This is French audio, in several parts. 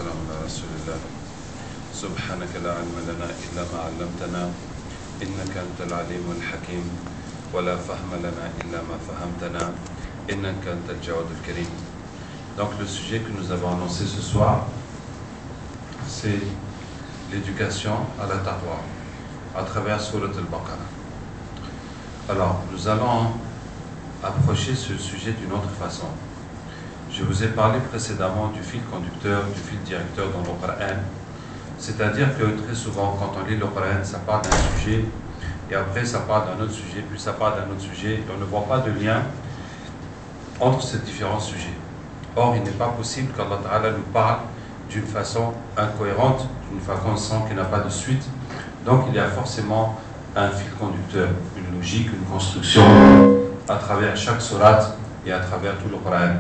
والسلام على رسول الله سبحانك لا علم لنا إلا ما علمتنا إنك أنت العليم الحكيم ولا فهم لنا إلا ما فهمتنا إنك أنت الجواد الكريم. Donc le sujet que nous avons annoncé ce soir, c'est l'éducation à la taqwa à travers Surat al-Baqarah. Alors nous allons approcher ce sujet d'une autre façon. Je vous ai parlé précédemment du fil conducteur, du fil directeur dans le Coran. C'est-à-dire que très souvent, quand on lit le Coran, ça part d'un sujet, et après ça part d'un autre sujet, puis ça part d'un autre sujet, et on ne voit pas de lien entre ces différents sujets. Or, il n'est pas possible qu'Allah Ta'ala nous parle d'une façon incohérente, d'une façon qui n'a pas de suite. Donc, il y a forcément un fil conducteur, une logique, une construction à travers chaque sourate et à travers tout le Coran.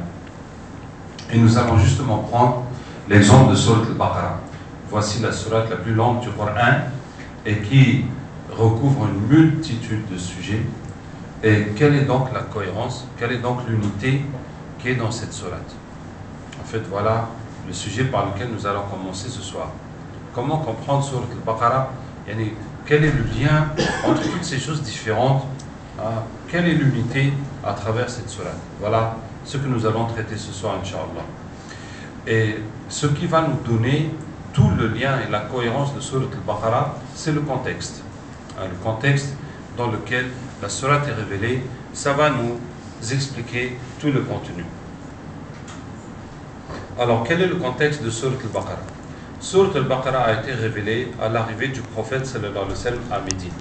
Et nous allons justement prendre l'exemple de Surat al-Baqarah. Voici la sourate la plus longue du Coran et qui recouvre une multitude de sujets. Et quelle est donc la cohérence, quelle est donc l'unité qui est dans cette sourate? En fait, voilà le sujet par lequel nous allons commencer ce soir. Comment comprendre Surat al-Baqarah? Quel est le lien entre toutes ces choses différentes? Quelle est l'unité à travers cette sourate? Voilà ce que nous allons traiter ce soir, Inch'Allah. Et ce qui va nous donner tout le lien et la cohérence de Surat al-Baqarah, c'est le contexte. Le contexte dans lequel la sourate est révélée, ça va nous expliquer tout le contenu. Alors, quel est le contexte de Surat al-Baqarah? Surat al-Baqarah a été révélée à l'arrivée du prophète sallallahu alayhi wa sallam à Médine.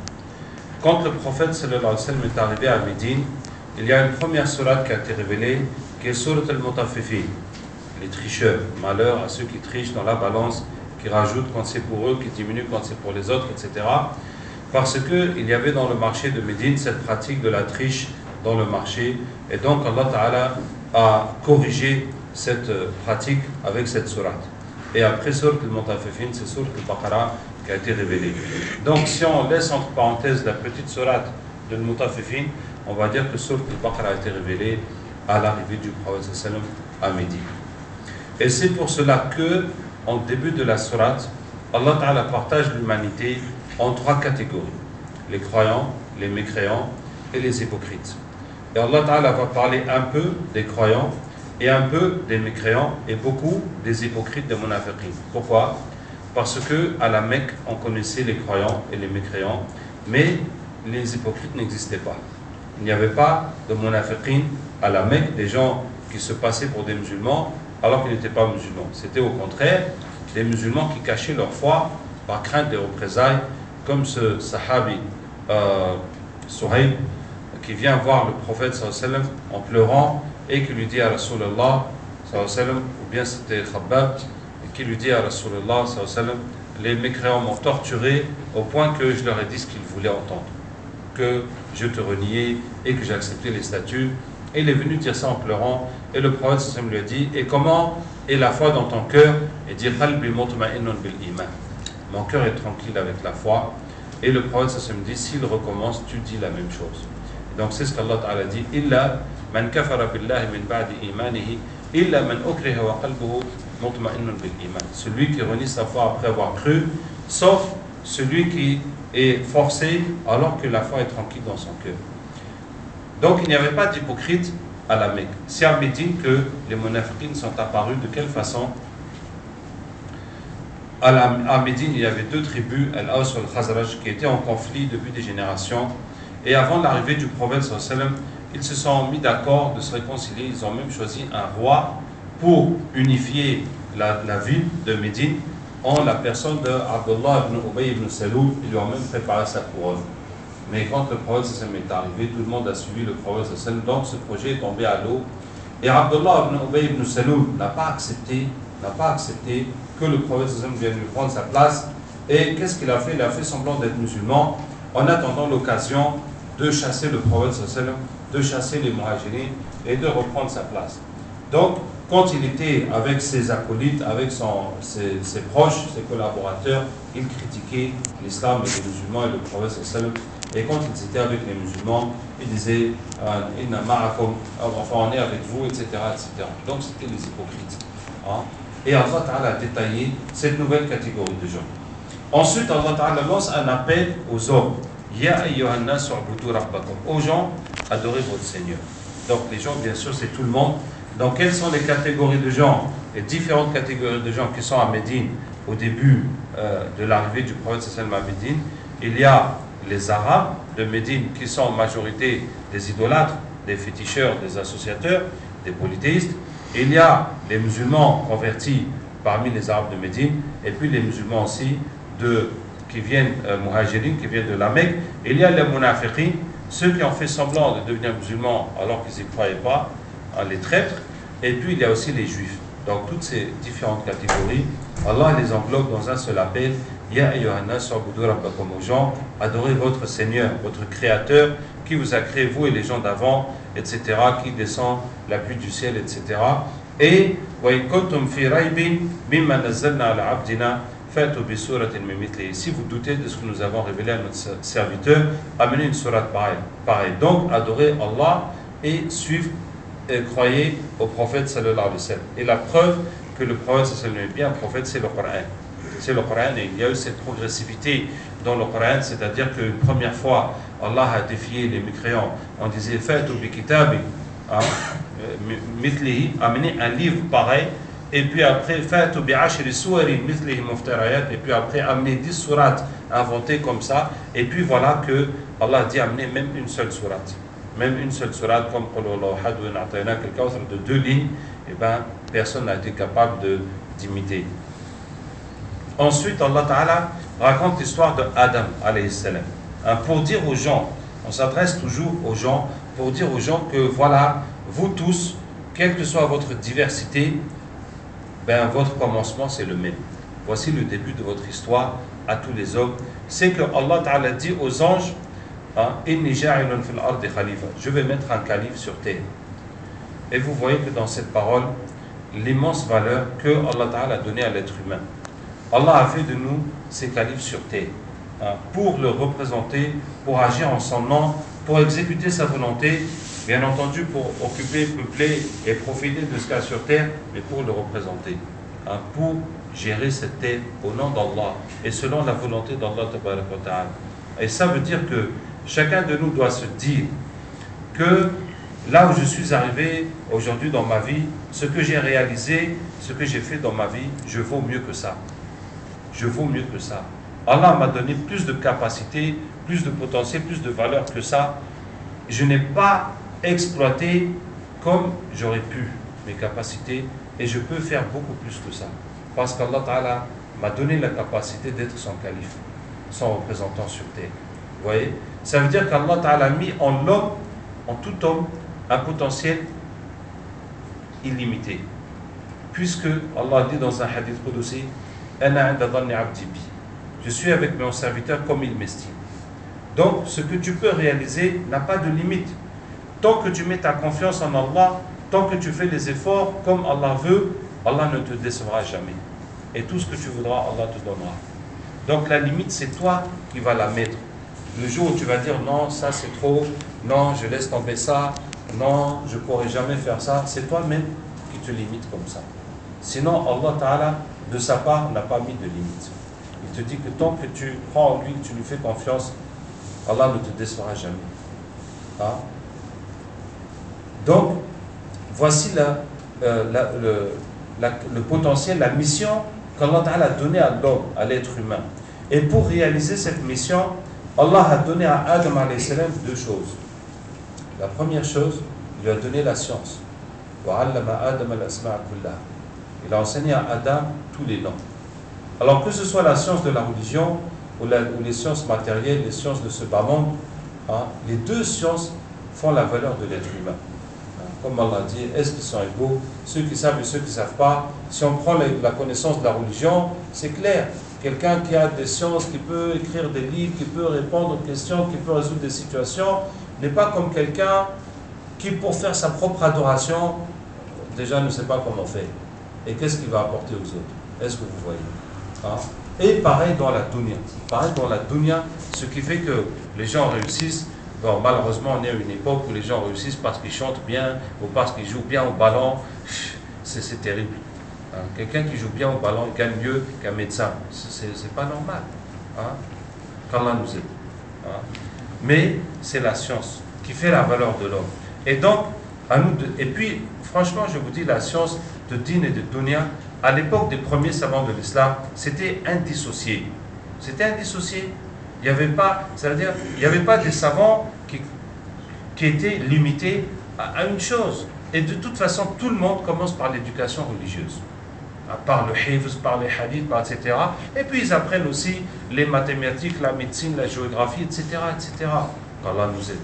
Quand le prophète sallallahu alayhi wa sallam est arrivé à Médine, il y a une première sourate qui a été révélée, qui est Surat al-Mutaffifin, les tricheurs, malheur à ceux qui trichent dans la balance, qui rajoutent quand c'est pour eux, qui diminuent quand c'est pour les autres, etc. Parce qu'il y avait dans le marché de Médine cette pratique de la triche dans le marché, et donc Allah Ta'ala a corrigé cette pratique avec cette sourate. Et après Surat al-Mutaffifin, c'est Surat al-Baqarah qui a été révélée. Donc si on laisse entre parenthèses la petite sourate de al-Mutaffifin, on va dire que Surat al-Baqarah a été révélée à l'arrivée du prophète sallallahu alayhi wa sallam à Médine. Et c'est pour cela que, en début de la sourate, Allah Ta'ala partage l'humanité en trois catégories: les croyants, les mécréants et les hypocrites. Et Allah Ta'ala va parler un peu des croyants et un peu des mécréants et beaucoup des hypocrites, des munafiqin. Pourquoi? Parce que à la Mecque, on connaissait les croyants et les mécréants, mais les hypocrites n'existaient pas. Il n'y avait pas de munafiqin à la Mecque, des gens qui se passaient pour des musulmans alors qu'ils n'étaient pas musulmans. C'était au contraire des musulmans qui cachaient leur foi par crainte des représailles, comme ce sahabi Suhayb qui vient voir le prophète sallallahu alayhi wa sallam en pleurant et qui lui dit à Rasulullah sallallahu alayhi wa sallam, ou bien c'était Khabbab qui lui dit à Rasulullah sallallahu alayhi wa sallam, les mécréants m'ont torturé au point que je leur ai dit ce qu'ils voulaient entendre, que je te reniais et que j'ai accepté les statuts. Et il est venu dire ça en pleurant, et le prophète sallallahu alayhi wa sallam lui a dit: et comment est la foi dans ton cœur? Et dit: qalbi mutma'innun bil iman, mon cœur est tranquille avec la foi. Et le prophète sallallahu alayhi wa sallam dit: s'il recommence, tu dis la même chose. Et donc c'est ce qu'Allah Ta'ala dit: illa man kafara billahi min ba'di imanihi illa man ukriha wa qalbuhu mutma'innun bil iman, celui qui renie sa foi après avoir cru, sauf celui qui est forcé alors que la foi est tranquille dans son cœur. Donc il n'y avait pas d'hypocrite à la Mecque. C'est à Médine que les munafiqin sont apparus. De quelle façon? À Médine, il y avait deux tribus, Al-Aws et Al-Khazraj, qui étaient en conflit depuis des générations. Et avant l'arrivée du prophète sallallahu alayhi wa sallam, ils se sont mis d'accord de se réconcilier. Ils ont même choisi un roi pour unifier la ville de Médine en la personne de Abdullah ibn Ubay ibn Saloul. Ils lui ont même préparé sa couronne. Mais quand le prophète sallallahu alayhi wa sallam est arrivé, tout le monde a suivi le prophète sallallahu alayhi wa sallam. Donc ce projet est tombé à l'eau. Et Abdullah ibn Ubay ibn Saloul n'a pas accepté que le prophète sallallahu alayhi wa sallam vienne lui prendre sa place. Et qu'est-ce qu'il a fait? Il a fait semblant d'être musulman en attendant l'occasion de chasser le prophète sallallahu alayhi wa sallam, de chasser les muhajirin et de reprendre sa place. Donc, quand il était avec ses acolytes, avec ses proches, ses collaborateurs, il critiquait l'islam et les musulmans et le prophète sallallahu alayhi wa sallam. Et quand ils étaient avec les musulmans, ils disaient Inna ma'akum, enfin on est avec vous, etc., etc. Donc c'était les hypocrites. Et Allah Ta'ala a détaillé cette nouvelle catégorie de gens. Ensuite, Allah Ta'ala lance un appel aux hommes. Ya ayyuhan nas u'budu rabbakum. Aux gens, adorez votre Seigneur. Donc les gens, bien sûr, c'est tout le monde. Donc quelles sont les catégories de gens, les différentes catégories de gens qui sont à Médine au début de l'arrivée du prophète sallallahu alayhi wa sallam à Médine? Il y a les Arabes de Médine qui sont en majorité des idolâtres, des féticheurs, des associateurs, des polythéistes. Il y a les musulmans convertis parmi les Arabes de Médine, et puis les musulmans aussi qui viennent, muhajirin, qui viennent de la Mecque. Il y a les munafiqin, ceux qui ont fait semblant de devenir musulmans alors qu'ils n'y croyaient pas, les traîtres. Et puis il y a aussi les juifs. Donc toutes ces différentes catégories, Allah les englobe dans un seul appel. Ya ayyuhan nas u'budu rabbakum, aux gens, adorez votre Seigneur, votre Créateur, qui vous a créé, vous et les gens d'avant, etc., qui descend la pluie du ciel, etc. Et si vous doutez de ce que nous avons révélé à notre serviteur, amenez une sourate pareille. Donc, adorez Allah et croyez au prophète sallallahu alayhi wa sallam. Et la preuve que le prophète sallallahu alayhi wa sallam est bien un prophète, c'est le Coran. C'est le Coran, et il y a eu cette progressivité dans le Coran, c'est-à-dire qu'une première fois, Allah a défié les mécréants. On disait, faites bi kitabi, amenez un livre pareil, et puis après, faites bi ashri suwarin mithlihi muftarayat, et puis après, amenez 10 sourates inventées comme ça, et puis voilà que Allah dit, amenez même une seule sourate. Même une seule sourate, comme de 2 lignes, et ben personne n'a été capable d'imiter. Ensuite, Allah Ta'ala raconte l'histoire de Adam alayhi salam. Pour dire aux gens, on s'adresse toujours aux gens, pour dire aux gens que voilà, vous tous, quelle que soit votre diversité, ben votre commencement c'est le même. Voici le début de votre histoire à tous les hommes. C'est que Allah Ta'ala dit aux anges, Inni ja'ilun fil ardi khalifa, je vais mettre un calife sur terre. Et vous voyez que dans cette parole, l'immense valeur que Allah Ta'ala a donnée à l'être humain. Allah a fait de nous ses califes sur terre, pour le représenter, pour agir en son nom, pour exécuter sa volonté, bien entendu pour occuper, peupler et profiter de ce qu'il y a sur terre, mais pour le représenter, pour gérer cette terre au nom d'Allah et selon la volonté d'Allah. Et ça veut dire que chacun de nous doit se dire que là où je suis arrivé aujourd'hui dans ma vie, ce que j'ai réalisé, ce que j'ai fait dans ma vie, je vaux mieux que ça. Je vaux mieux que ça. Allah m'a donné plus de capacité, plus de potentiel, plus de valeur que ça. Je n'ai pas exploité comme j'aurais pu mes capacités et je peux faire beaucoup plus que ça. Parce qu'Allah Ta'ala m'a donné la capacité d'être son calife, son représentant sur terre. Vous voyez? Ça veut dire qu'Allah Ta'ala a mis en l'homme, en tout homme, un potentiel illimité. Puisque Allah dit dans un hadith qudsi, je suis avec mon serviteur comme il m'estime. Donc, ce que tu peux réaliser n'a pas de limite. Tant que tu mets ta confiance en Allah, tant que tu fais les efforts comme Allah veut, Allah ne te décevra jamais. Et tout ce que tu voudras, Allah te donnera. Donc, la limite, c'est toi qui vas la mettre. Le jour où tu vas dire non, ça c'est trop, non, je laisse tomber ça, non, je ne pourrai jamais faire ça, c'est toi-même qui te limites comme ça. Sinon, Allah Ta'ala, de sa part, n'a pas mis de limite. Il te dit que tant que tu crois en lui, que tu lui fais confiance, Allah ne te décevra jamais. Donc, voici le potentiel, la mission qu'Allah Ta'ala a donnée à l'homme, à l'être humain. Et pour réaliser cette mission, Allah a donné à Adam alayhi salam 2 choses. La première chose, il lui a donné la science. Il a enseigné à Adam tous les noms. Alors que ce soit la science de la religion ou les sciences matérielles, les sciences de ce bas monde, les 2 sciences font la valeur de l'être humain. Comme Allah dit, est-ce qu'ils sont égaux? Ceux qui savent et ceux qui ne savent pas. Si on prend la connaissance de la religion, c'est clair. Quelqu'un qui a des sciences, qui peut écrire des livres, qui peut répondre aux questions, qui peut résoudre des situations, n'est pas comme quelqu'un qui, pour faire sa propre adoration, déjà ne sait pas comment faire. Et qu'est-ce qu'il va apporter aux autres? Est-ce que vous voyez? Et pareil dans la dunya. Pareil dans la dunya, ce qui fait que les gens réussissent. Bon, malheureusement, on est à une époque où les gens réussissent parce qu'ils chantent bien ou parce qu'ils jouent bien au ballon. C'est terrible. Hein. Quelqu'un qui joue bien au ballon gagne mieux qu'un médecin. C'est pas normal. Hein. Qu'Allah nous aide. Hein. Mais c'est la science qui fait la valeur de l'homme. Et donc, et puis, franchement, je vous dis, la science de din et de dunya, à l'époque des premiers savants de l'islam, c'était indissocié. C'était indissocié. Il n'y avait pas, c'est-à-dire, il n'y avait pas des savants qui étaient limités à une chose. Et de toute façon, tout le monde commence par l'éducation religieuse. Par le hifz, par les hadiths, etc. Et puis ils apprennent aussi les mathématiques, la médecine, la géographie, etc. etc. Qu'Allah nous aide.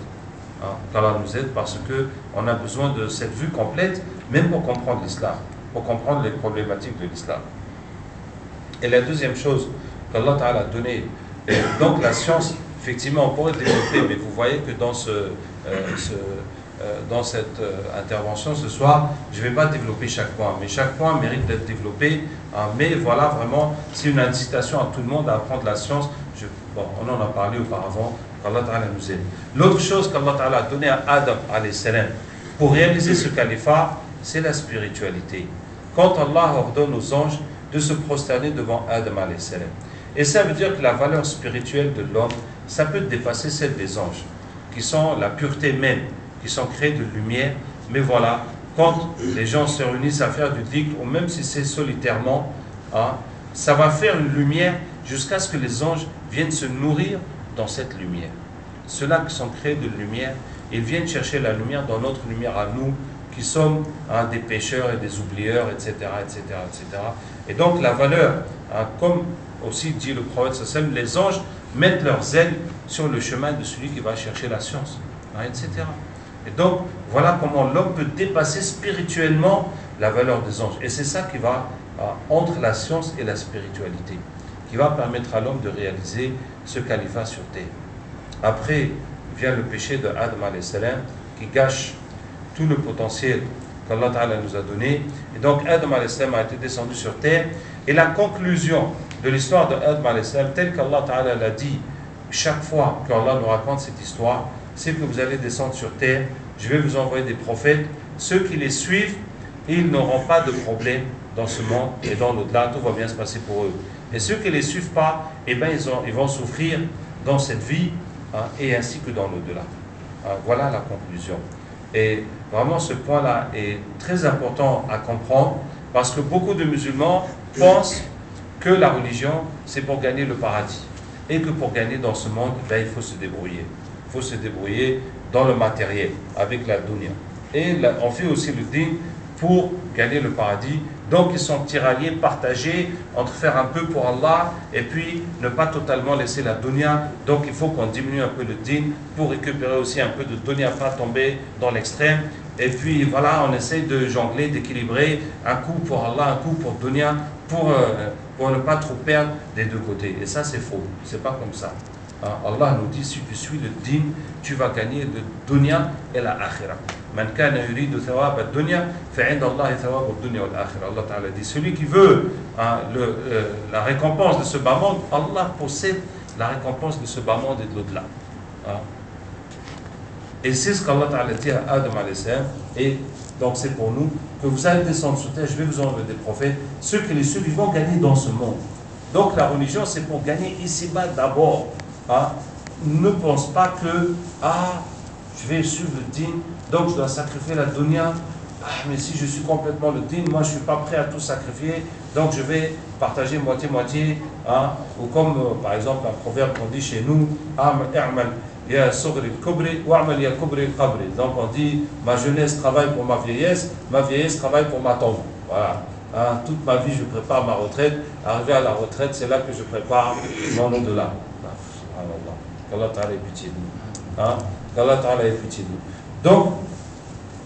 Hein? Qu'Allah nous aide parce qu'on a besoin de cette vue complète, même pour comprendre l'islam, pour comprendre les problématiques de l'islam. Et la deuxième chose qu'Allah Ta'ala a donnée, donc la science, effectivement, on pourrait développer, mais vous voyez que dans dans cette intervention ce soir, je ne vais pas développer chaque point, mais chaque point mérite d'être développé. Hein, mais voilà, vraiment, c'est une incitation à tout le monde à apprendre la science. Bon, on en a parlé auparavant, qu'Allah Ta'ala nous aide. L'autre chose qu'Allah Ta'ala a donnée à Adam alayhi salam pour réaliser ce califat, c'est la spiritualité. Quand Allah ordonne aux anges de se prosterner devant Adam alayhi salam. Et ça veut dire que la valeur spirituelle de l'homme, ça peut dépasser celle des anges, qui sont la pureté même, qui sont créés de lumière. Mais voilà, quand les gens se réunissent à faire du dhikr, ou même si c'est solitairement, hein, ça va faire une lumière jusqu'à ce que les anges viennent se nourrir dans cette lumière. Ceux-là qui sont créés de lumière, ils viennent chercher la lumière dans notre lumière à nous, qui sommes hein, des pécheurs et des oublieurs, etc., etc., etc. Et donc la valeur, hein, comme aussi dit le prophète sallam, les anges mettent leurs ailes sur le chemin de celui qui va chercher la science, hein, etc. Et donc, voilà comment l'homme peut dépasser spirituellement la valeur des anges. Et c'est ça qui va, entre la science et la spiritualité, qui va permettre à l'homme de réaliser ce califat sur terre. Après, vient le péché de Adam alayhi salam, qui gâche tout le potentiel qu'Allah Ta'ala nous a donné. Et donc, Adam alayhi salam a été descendu sur terre. Et la conclusion de l'histoire de Adam alayhi salam, telle qu'Allah Ta'ala l'a dit, chaque fois qu'Allah nous raconte cette histoire, c'est que vous allez descendre sur terre, je vais vous envoyer des prophètes, ceux qui les suivent, ils n'auront pas de problème dans ce monde et dans l'au-delà, tout va bien se passer pour eux. Et ceux qui ne les suivent pas, eh bien, ils vont souffrir dans cette vie hein, et ainsi que dans l'au-delà. Voilà la conclusion. Et vraiment, ce point-là est très important à comprendre parce que beaucoup de musulmans pensent que la religion, c'est pour gagner le paradis et que pour gagner dans ce monde, ben, il faut se débrouiller. Il faut se débrouiller dans le matériel, avec la dunya. Et là, on fait aussi le din pour gagner le paradis. Donc ils sont tiraillés, partagés entre faire un peu pour Allah et puis ne pas totalement laisser la dunya. Donc il faut qu'on diminue un peu le din pour récupérer aussi un peu de dunya, pas tomber dans l'extrême. Et puis voilà, on essaye de jongler, d'équilibrer un coup pour Allah, un coup pour dunya, pour ne pas trop perdre des deux côtés. Et ça c'est faux, c'est pas comme ça. Allah nous dit, si tu suis le din, tu vas gagner le dunya et la akhirah. Man kana yuridu thawab ad-dunya, fa'inda Allah thawab ad-dunya wal akhirah. Allah Ta'ala dit, celui qui veut la récompense de ce bas monde, Allah possède la récompense de ce bas monde et de l'au-delà. Et c'est ce qu'Allah Ta'ala dit à Adam alayhi salam. Et donc c'est pour nous que vous allez descendre sur terre, je vais vous envoyer des prophètes, ceux qui les suivent, ils vont gagner dans ce monde. Donc la religion, c'est pour gagner ici-bas d'abord. Ne pense pas que je vais suivre le din, donc je dois sacrifier la dunya. Mais si je suis complètement le din, moi je ne suis pas prêt à tout sacrifier, donc je vais partager moitié-moitié. Ou comme par exemple un proverbe qu'on dit chez nous, donc on dit ma jeunesse travaille pour ma vieillesse travaille pour ma tombe. Voilà. Toute ma vie je prépare ma retraite, arrivé à la retraite c'est là que je prépare mon au-delà. Qu'Allah Ta'ala ait pitié de nous. Qu'Allah Ta'ala ait pitié de nous. Donc,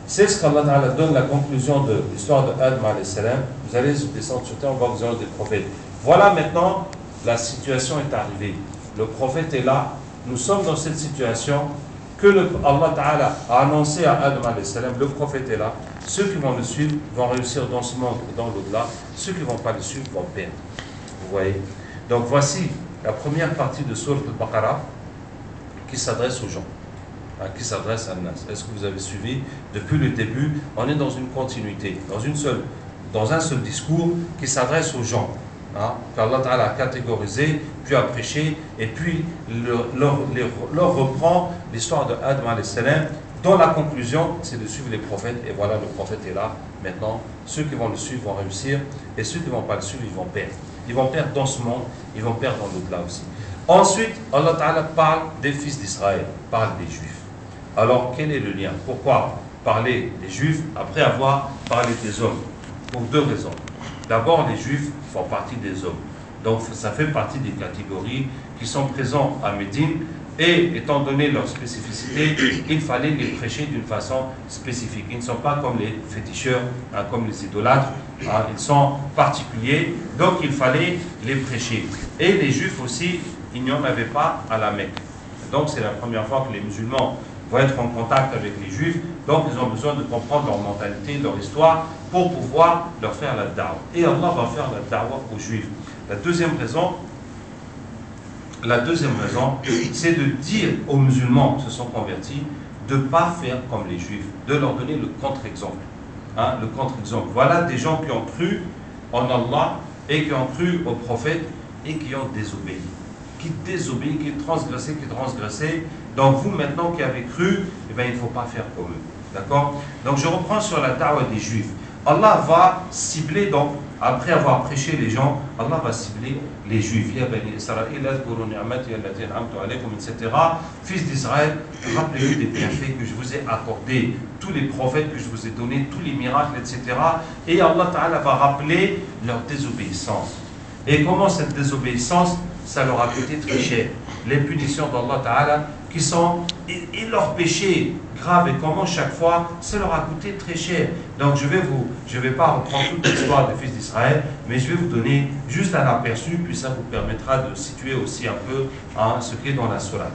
c'est ce qu'Allah Ta'ala donne la conclusion de l'histoire de Adam alayhi salam. Vous allez descendre sur terre, on va vous envoyer des prophètes. Voilà maintenant, la situation est arrivée. Le prophète est là. Nous sommes dans cette situation que Allah Ta'ala a annoncé à Adam alayhi salam. Le prophète est là. Ceux qui vont le suivre vont réussir dans ce monde et dans l'au-delà. Ceux qui ne vont pas le suivre vont perdre. Vous voyez? Donc voici la première partie de Sourate al-Baqarah qui s'adresse aux gens, qui s'adresse à Nas. Est-ce que vous avez suivi depuis le début? On est dans une continuité, dans une seule dans un seul discours qui s'adresse aux gens, hein, qu'Allah Ta'ala a catégorisé, puis a prêché, et puis leur reprend l'histoire de Adam alayhi salam, dont la conclusion, c'est de suivre les prophètes, et voilà, le prophète est là. Maintenant, ceux qui vont le suivre vont réussir, et ceux qui ne vont pas le suivre, ils vont perdre. Ils vont perdre dans ce monde, ils vont perdre dans l'au-delà aussi. Ensuite, Allah Ta'ala parle des fils d'Israël, parle des Juifs. Alors, quel est le lien? Pourquoi parler des Juifs après avoir parlé des hommes? Pour deux raisons. D'abord, les Juifs font partie des hommes. Donc, ça fait partie des catégories qui sont présentes à Médine. Et étant donné leur spécificité, il fallait les prêcher d'une façon spécifique. Ils ne sont pas comme les féticheurs, hein, comme les idolâtres. Hein, ils sont particuliers, donc il fallait les prêcher. Et les Juifs aussi, il n'y en avait pas à la Mecque. Donc c'est la première fois que les musulmans vont être en contact avec les Juifs. Donc ils ont besoin de comprendre leur mentalité, leur histoire, pour pouvoir leur faire la da'wa. Et Allah va faire la da'wa aux Juifs. La deuxième raison, c'est de dire aux musulmans qui se sont convertis de ne pas faire comme les Juifs, de leur donner le contre-exemple. Hein, le contre-exemple. Voilà des gens qui ont cru en Allah et qui ont cru au prophète et qui ont désobéi. Qui transgressaient. Donc vous maintenant qui avez cru, eh bien, il ne faut pas faire comme eux. D'accord? Donc je reprends sur la da'wa des Juifs. Allah va cibler, donc, après avoir prêché les gens, Allah va cibler les Juifs. Ya bani Israël, etc. Fils d'Israël, rappelez-vous des bienfaits que je vous ai accordés, tous les prophètes que je vous ai donnés, tous les miracles, etc. Et Allah Ta'ala va rappeler leur désobéissance. Et comment cette désobéissance, ça leur a coûté très cher. Les punitions d'Allah Ta'ala qui sont, et leurs péchés graves, et comment chaque fois, ça leur a coûté très cher. Donc je vais pas reprendre toute l'histoire des fils d'Israël, mais je vais vous donner juste un aperçu, puis ça vous permettra de situer aussi un peu hein, ce qui est dans la sourate.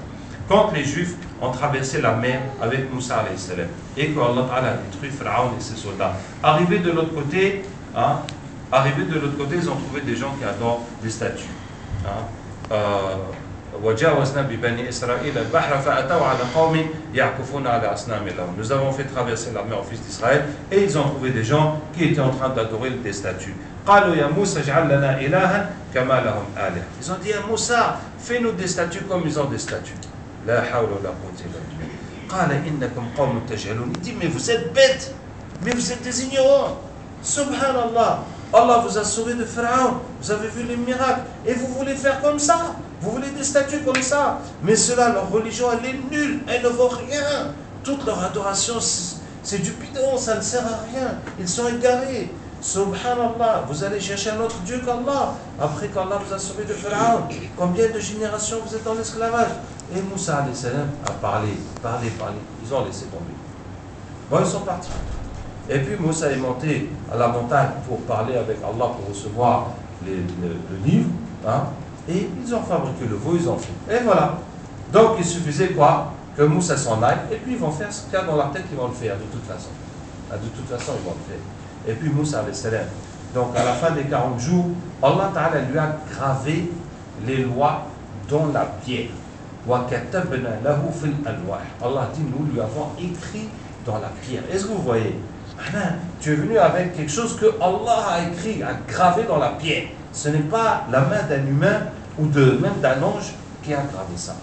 Quand les Juifs ont traversé la mer avec Moussa alayhi salam, et que Allah Ta'ala a détruit Pharaon et ses soldats, arrivés de l'autre côté, ils ont trouvé des gens qui adorent des statues. Hein. وجاوزنا ببني إسرائيل البحر فأتوا على قوم يعكفون على أصنام لهم. Nous avons fait traverser la mer aux fils d'Israël et ils ont trouvé des gens qui étaient en train d'adorer des statues. قالوا يا موسى اجعل لنا إلها كما لهم آلهة. Ils ont dit à Moussa, fais-nous des statues comme ils ont des statues. لا حول ولا قوة إلا بالله. قال إنكم قوم تجهلون. Il dit mais vous êtes bêtes, mais vous êtes des ignorants. Subhanallah. Allah vous a sauvé de Pharaon, vous avez vu les miracles, et vous voulez faire comme ça, vous voulez des statues comme ça, mais cela, leur religion, elle est nulle, elle ne vaut rien, toute leur adoration, c'est du bidon, ça ne sert à rien, ils sont égarés, subhanallah, vous allez chercher un autre Dieu qu'Allah, après qu'Allah vous a sauvé de Pharaon, combien de générations vous êtes dans l'esclavage? Et Moussa alayhi salam a parlé, ils ont laissé tomber. Bon, ils sont partis. Et puis Moussa est monté à la montagne pour parler avec Allah, pour recevoir le livre. Hein, et ils ont fabriqué le veau, ils ont fait. Et voilà. Donc il suffisait quoi? Que Moussa s'en aille. Et puis ils vont faire ce qu'il y a dans leur tête, ils vont le faire de toute façon. De toute façon, ils vont le faire. Et puis Moussa alayhi salam. Donc à la fin des 40 jours, Allah Ta'ala lui a gravé les lois dans la pierre. Allah dit, nous lui avons écrit dans la pierre. Est-ce que vous voyez? Tu es venu avec quelque chose que Allah a écrit, a gravé dans la pierre. Ce n'est pas la main d'un humain ou même d'un ange qui a gravé ça.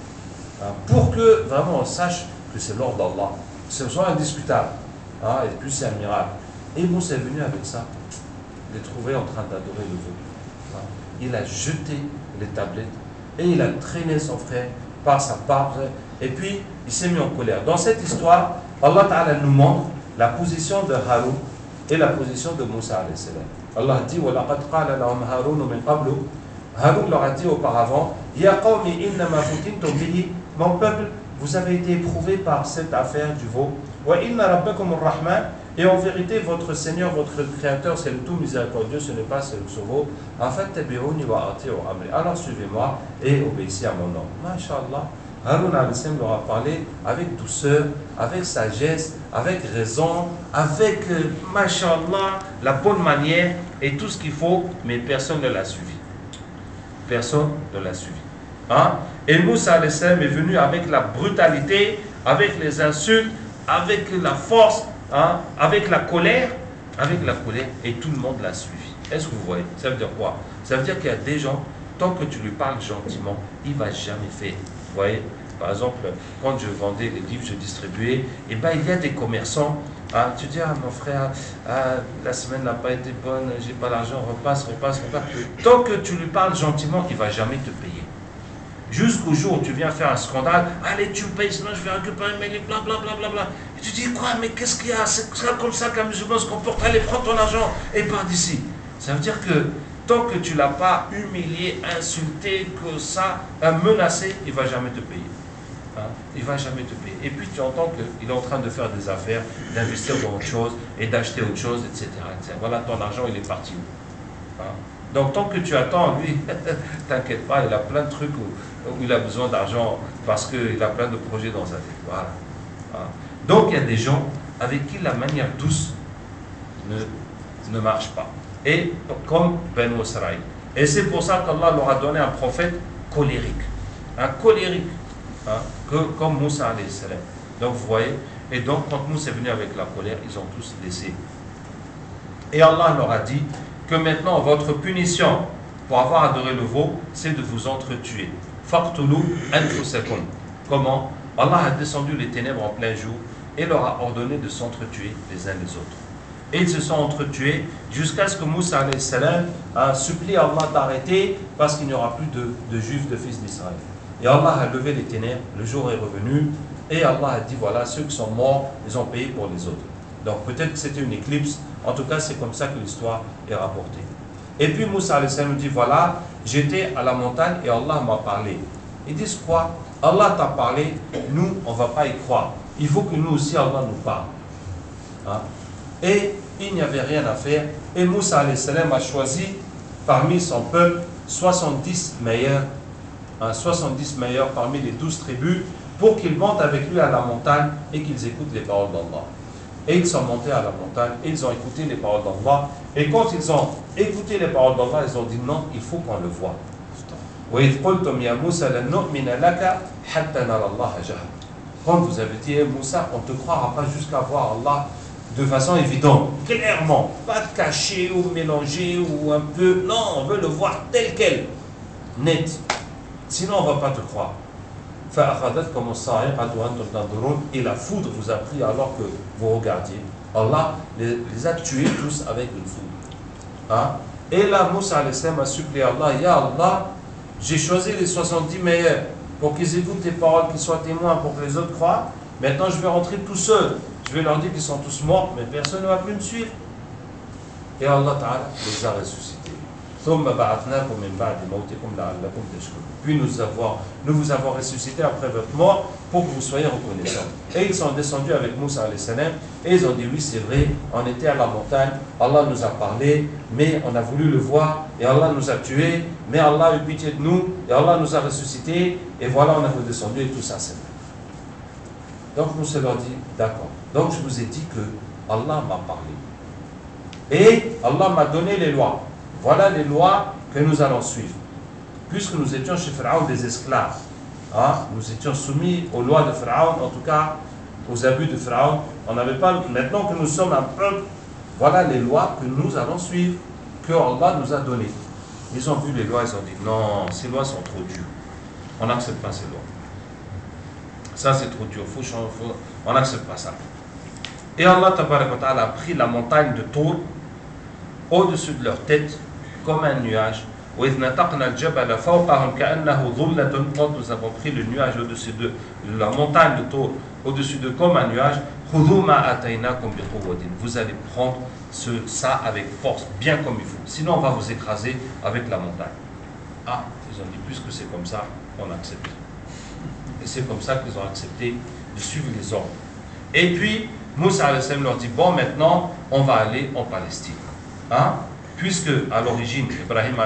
Pour que vraiment on sache que c'est l'ordre d'Allah. C'est indiscutable. Et puis c'est un miracle. Et Moussa est venu avec ça. Il est trouvé en train d'adorer le veau. Il a jeté les tablettes et il a traîné son frère par sa barbe. Et puis il s'est mis en colère. Dans cette histoire, Allah Ta'ala nous montre la position de Haroun et la position de Moussa alayhi salam. Allah dit وَلَقَدْ قَالَ لَهُمْ هَارُونُ مِنْ قَبْلُ. Haroun leur a dit auparavant يَا قَوْمِ إِنَّمَا فُتِنْتُمْ بِهِ. Mon peuple, vous avez été éprouvé par cette affaire du veau. وَإِنَّ رَبَّكُمُ الرَّحْمَنُ. Et en vérité, votre Seigneur, votre Créateur, c'est le tout miséricordieux, ce n'est pas ce veau. En fait, alors suivez-moi et obéissez à mon nom. Masha'Allah. Haroun al-Islam leur a parlé avec douceur, avec sagesse, avec raison, avec, mashallah, la bonne manière et tout ce qu'il faut, mais personne ne l'a suivi. Personne ne l'a suivi. Hein? Et Moussa al-Islam est venu avec la brutalité, avec les insultes, avec la force, hein? Avec la colère, avec la colère et tout le monde l'a suivi. Est-ce que vous voyez? Ça veut dire quoi? Ça veut dire qu'il y a des gens, tant que tu lui parles gentiment, il ne va jamais faire. Vous voyez? Par exemple, quand je vendais les livres, je distribuais, et ben il y a des commerçants, hein, tu dis, ah mon frère, la semaine n'a pas été bonne, j'ai pas l'argent, repasse. Tant que tu lui parles gentiment, il ne va jamais te payer. Jusqu'au jour où tu viens faire un scandale, allez tu me payes, sinon je vais récupérer mes livres, blablabla. Et tu dis quoi, mais qu'est-ce qu'il y a? C'est comme ça qu'un musulman se comporte, allez prends ton argent et pars d'ici. Ça veut dire que tant que tu ne l'as pas humilié, insulté, que ça, menacé, il ne va jamais te payer. Hein? Il ne va jamais te payer. Et puis tu entends qu'il est en train de faire des affaires, d'investir dans autre chose et d'acheter autre chose, etc., etc. Voilà, ton argent, il est parti où? Hein? Donc tant que tu attends, lui, t'inquiète pas, il a plein de trucs où il a besoin d'argent parce qu'il a plein de projets dans sa tête. Voilà. Hein? Donc il y a des gens avec qui la manière douce ne marche pas. Et comme Ben Israël. Et c'est pour ça qu'Allah leur a donné un prophète colérique. Un colérique. Hein, comme Moussa alayhi salam. Donc vous voyez, et donc quand Moussa est venu avec la colère, ils ont tous laissé. Et Allah leur a dit que maintenant votre punition pour avoir adoré le veau, c'est de vous entretuer. Faqtulu anfusakum. Comment? Allah a descendu les ténèbres en plein jour et leur a ordonné de s'entretuer les uns les autres. Et ils se sont entretués jusqu'à ce que Moussa alayhi salam a supplié Allah d'arrêter parce qu'il n'y aura plus de juifs, de fils d'Israël. Et Allah a levé les ténèbres, le jour est revenu, et Allah a dit voilà, ceux qui sont morts, ils ont payé pour les autres. Donc peut-être que c'était une éclipse, en tout cas c'est comme ça que l'histoire est rapportée. Et puis Moussa alayhi salam dit voilà, j'étais à la montagne et Allah m'a parlé. Ils disent quoi? Allah t'a parlé, nous on ne va pas y croire. Il faut que nous aussi Allah nous parle. Hein? Et il n'y avait rien à faire. Et Moussa alayhi salam a choisi parmi son peuple 70 meilleurs. 70 meilleurs parmi les 12 tribus pour qu'ils montent avec lui à la montagne et qu'ils écoutent les paroles d'Allah. Et ils sont montés à la montagne et ils ont écouté les paroles d'Allah. Et quand ils ont écouté les paroles d'Allah, ils ont dit non, il faut qu'on le voie. Quand vous avez dit Moussa, on ne te croira pas jusqu'à voir Allah de façon évidente, clairement, pas caché ou mélangé ou un peu, non, on veut le voir tel quel, net. Sinon, on ne va pas te croire. Et la foudre vous a pris alors que vous regardiez. Allah les a tués tous avec une foudre. Hein? Et là, Moussa a supplié Allah, Ya Allah, j'ai choisi les 70 meilleurs pour qu'ils écoutent tes paroles, qu'ils soient témoins, pour que les autres croient. Maintenant, je vais rentrer tout seul. Je vais leur dire qu'ils sont tous morts, mais personne ne va plus me suivre. Et Allah Ta'ala les a ressuscités. Puis nous vous avons ressuscité après votre mort pour que vous soyez reconnaissants. Et ils sont descendus avec Moussa alayhi salam et ils ont dit oui c'est vrai, on était à la montagne, Allah nous a parlé, mais on a voulu le voir et Allah nous a tués, mais Allah a eu pitié de nous et Allah nous a ressuscités et voilà on est redescendu et tout ça c'est vrai. Donc Moussa leur dit d'accord, donc je vous ai dit que Allah m'a parlé et Allah m'a donné les lois. Voilà les lois que nous allons suivre. Puisque nous étions chez Pharaon des esclaves, hein, nous étions soumis aux lois de Pharaon, en tout cas aux abus de Pharaon. On n'avait pas. Maintenant que nous sommes un peuple, voilà les lois que nous allons suivre, que Allah nous a données. Ils ont vu les lois, ils ont dit non, ces lois sont trop dures. On n'accepte pas ces lois. Ça c'est trop dur, on n'accepte pas ça. Et Allah a pris la montagne de Tour au-dessus de leur tête comme un nuage. Quand nous avons pris le nuage au-dessus de la montagne de Tour, au-dessus de comme un nuage, vous allez prendre ça avec force, bien comme il faut. Sinon, on va vous écraser avec la montagne. Ah, ils ont dit, puisque c'est comme ça, on accepte. Et c'est comme ça qu'ils ont accepté de suivre les ordres. Et puis, Moussa leur dit, bon, maintenant, on va aller en Palestine. Hein? Puisque à l'origine, Ibrahim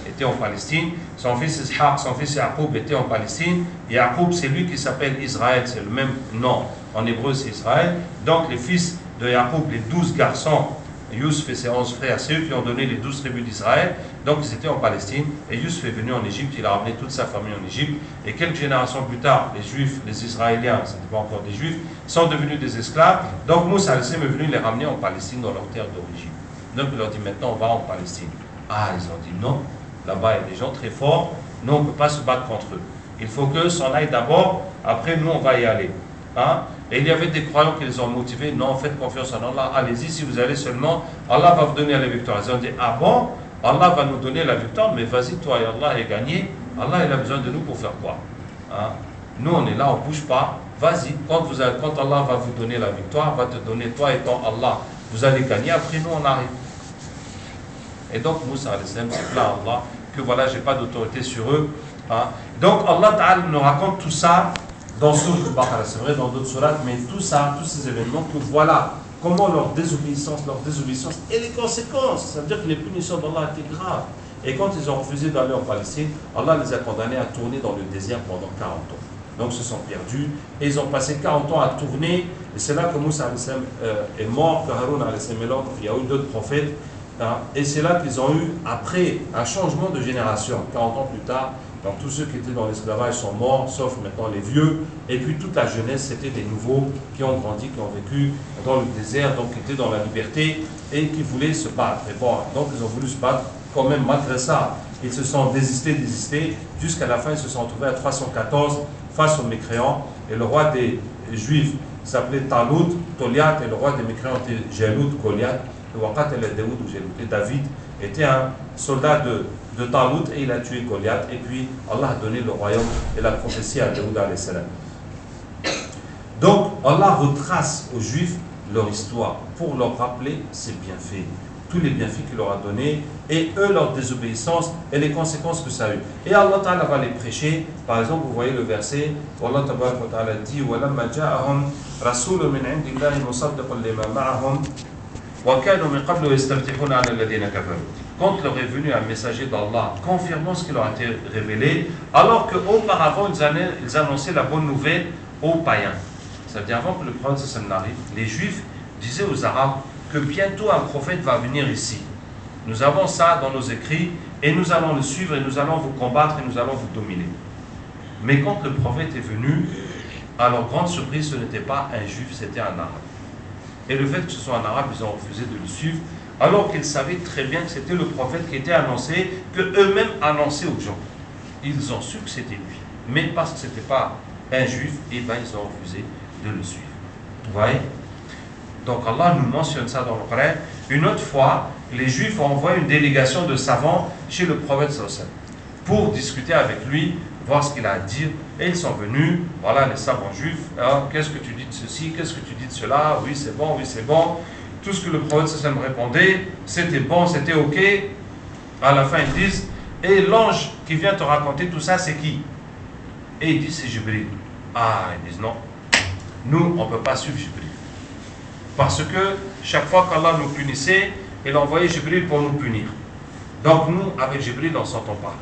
était en Palestine, son fils Ishaq, son fils Yaqub était en Palestine. Yaqub, c'est lui qui s'appelle Israël, c'est le même nom. En hébreu, c'est Israël. Donc, les fils de Yaqub, les 12 garçons Youssef et ses 11 frères, c'est eux qui ont donné les 12 tribus d'Israël. Donc ils étaient en Palestine. Et Youssef est venu en Égypte, il a ramené toute sa famille en Égypte. Et quelques générations plus tard, les Juifs, les Israéliens, ce n'était pas encore des Juifs, sont devenus des esclaves. Donc Moussa est venu les ramener en Palestine, dans leur terre d'origine. Donc il leur dit maintenant on va en Palestine. Ah, ils ont dit non, là-bas il y a des gens très forts, nous on ne peut pas se battre contre eux. Il faut qu'eux s'en aillent d'abord, après nous on va y aller. Hein? Et il y avait des croyants qui les ont motivés, non, faites confiance en Allah, allez-y, si vous allez seulement, Allah va vous donner la victoire. Ils ont dit, ah bon, Allah va nous donner la victoire, mais vas-y, toi et Allah est gagné, Allah il a besoin de nous pour faire quoi? Hein? Nous on est là, on ne bouge pas, vas-y, quand Allah va vous donner la victoire, va te donner toi et ton Allah, vous allez gagner, après nous on arrive. Et donc Moussa s'est plaint à Allah que voilà, j'ai pas d'autorité sur eux. Hein. Donc Allah Ta'ala nous raconte tout ça dans Sourate Al-Baqarah, c'est vrai dans d'autres sourates, mais tout ça, tous ces événements, que voilà comment leur désobéissance et les conséquences, ça veut dire que les punitions d'Allah étaient graves. Et quand ils ont refusé d'aller en Palestine, Allah les a condamnés à tourner dans le désert pendant 40 ans. Donc ils se sont perdus et ils ont passé 40 ans à tourner. Et c'est là que Moussa est mort, que Haroun est mort, il y a eu d'autres prophètes. Hein, et c'est là qu'ils ont eu, après un changement de génération, 40 ans plus tard, donc tous ceux qui étaient dans l'esclavage sont morts, sauf maintenant les vieux, et puis toute la jeunesse, c'était des nouveaux qui ont grandi, qui ont vécu dans le désert, donc qui étaient dans la liberté, et qui voulaient se battre. Et bon, donc ils ont voulu se battre, quand même malgré ça, ils se sont désistés, jusqu'à la fin ils se sont retrouvés à 314 face aux mécréants, et le roi des Juifs s'appelait Toliat, et le roi des mécréants était Jaloud, Goliath. Et David était un soldat de Talut et il a tué Goliath. Et puis Allah a donné le royaume et la prophétie à Daoud alayhi salam. Donc Allah retrace aux Juifs leur histoire pour leur rappeler ses bienfaits, tous les bienfaits qu'il leur a donnés et eux leur désobéissance et les conséquences que ça a eu. Et Allah Ta'ala va les prêcher. Par exemple, vous voyez le verset où Allah Ta'ala dit وَلَمَّا جَاءَهُمْ رَسُولٌ مِنْ عِنْدِ اللَّهِ مُصَدِّقٌ لِمَا مَعَهُمْ quand leur est venu un messager d'Allah confirmant ce qui leur a été révélé, alors qu'auparavant ils annonçaient la bonne nouvelle aux païens. C'est-à-dire avant que le prophète n'arrive, les Juifs disaient aux Arabes que bientôt un prophète va venir ici. Nous avons ça dans nos écrits et nous allons le suivre et nous allons vous combattre et nous allons vous dominer. Mais quand le prophète est venu, à leur grande surprise, ce n'était pas un Juif, c'était un Arabe. Et le fait que ce soit un arabe, ils ont refusé de le suivre, alors qu'ils savaient très bien que c'était le prophète qui était annoncé, que eux-mêmes annonçaient aux gens. Ils ont su que c'était lui. Mais parce que ce n'était pas un juif, eh bien ils ont refusé de le suivre. Vous voyez? Donc Allah nous mentionne ça dans le Coran. Une autre fois, les juifs ont envoyé une délégation de savants chez le prophète pour discuter avec lui, voir ce qu'il a à dire. Et ils sont venus, voilà les savants juifs, hein, qu'est-ce que tu dis de ceci, qu'est-ce que tu dis de cela, oui c'est bon, oui c'est bon. Tout ce que le prophète sallam répondait, c'était bon, c'était ok. À la fin ils disent, et l'ange qui vient te raconter tout ça c'est qui? Et ils disent c'est Jibril. Ah, ils disent non, nous on ne peut pas suivre Jibril. Parce que chaque fois qu'Allah nous punissait, il envoyait Jibril pour nous punir. Donc nous, avec Jibril, on ne s'entend pas.